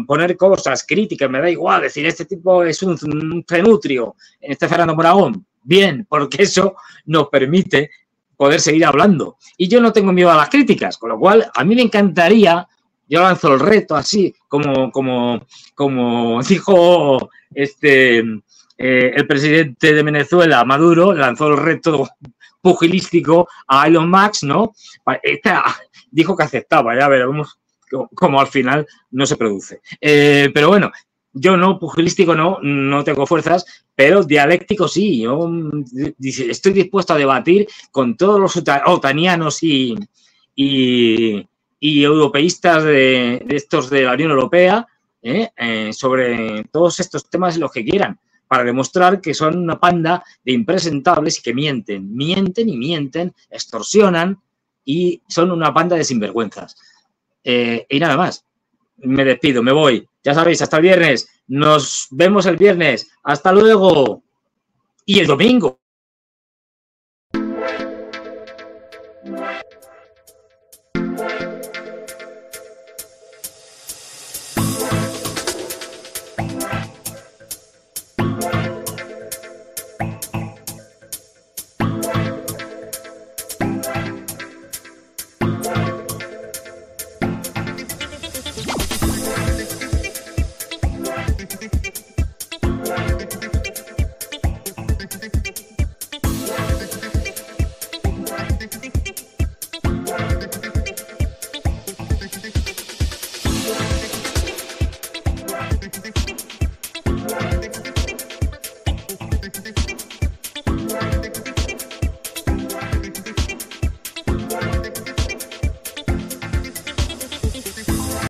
poner cosas, críticas, me da igual, decir, este tipo es un cenutrio, este Fernando Moragón, bien, porque eso nos permite poder seguir hablando. Y yo no tengo miedo a las críticas, con lo cual a mí me encantaría, yo lanzo el reto así, como dijo el presidente de Venezuela, Maduro, lanzó el reto pugilístico a Elon Musk, ¿no? Dijo que aceptaba, ya veremos cómo al final no se produce. Pero bueno, yo no, pugilístico no tengo fuerzas, pero dialéctico sí. Yo estoy dispuesto a debatir con todos los otanianos y europeístas de estos de la Unión Europea sobre todos estos temas y los que quieran, para demostrar que son una panda de impresentables y que mienten, extorsionan y son una panda de sinvergüenzas. Y nada más. Me despido, me voy. Ya sabéis, hasta el viernes. Nos vemos el viernes. Hasta luego. Y el domingo.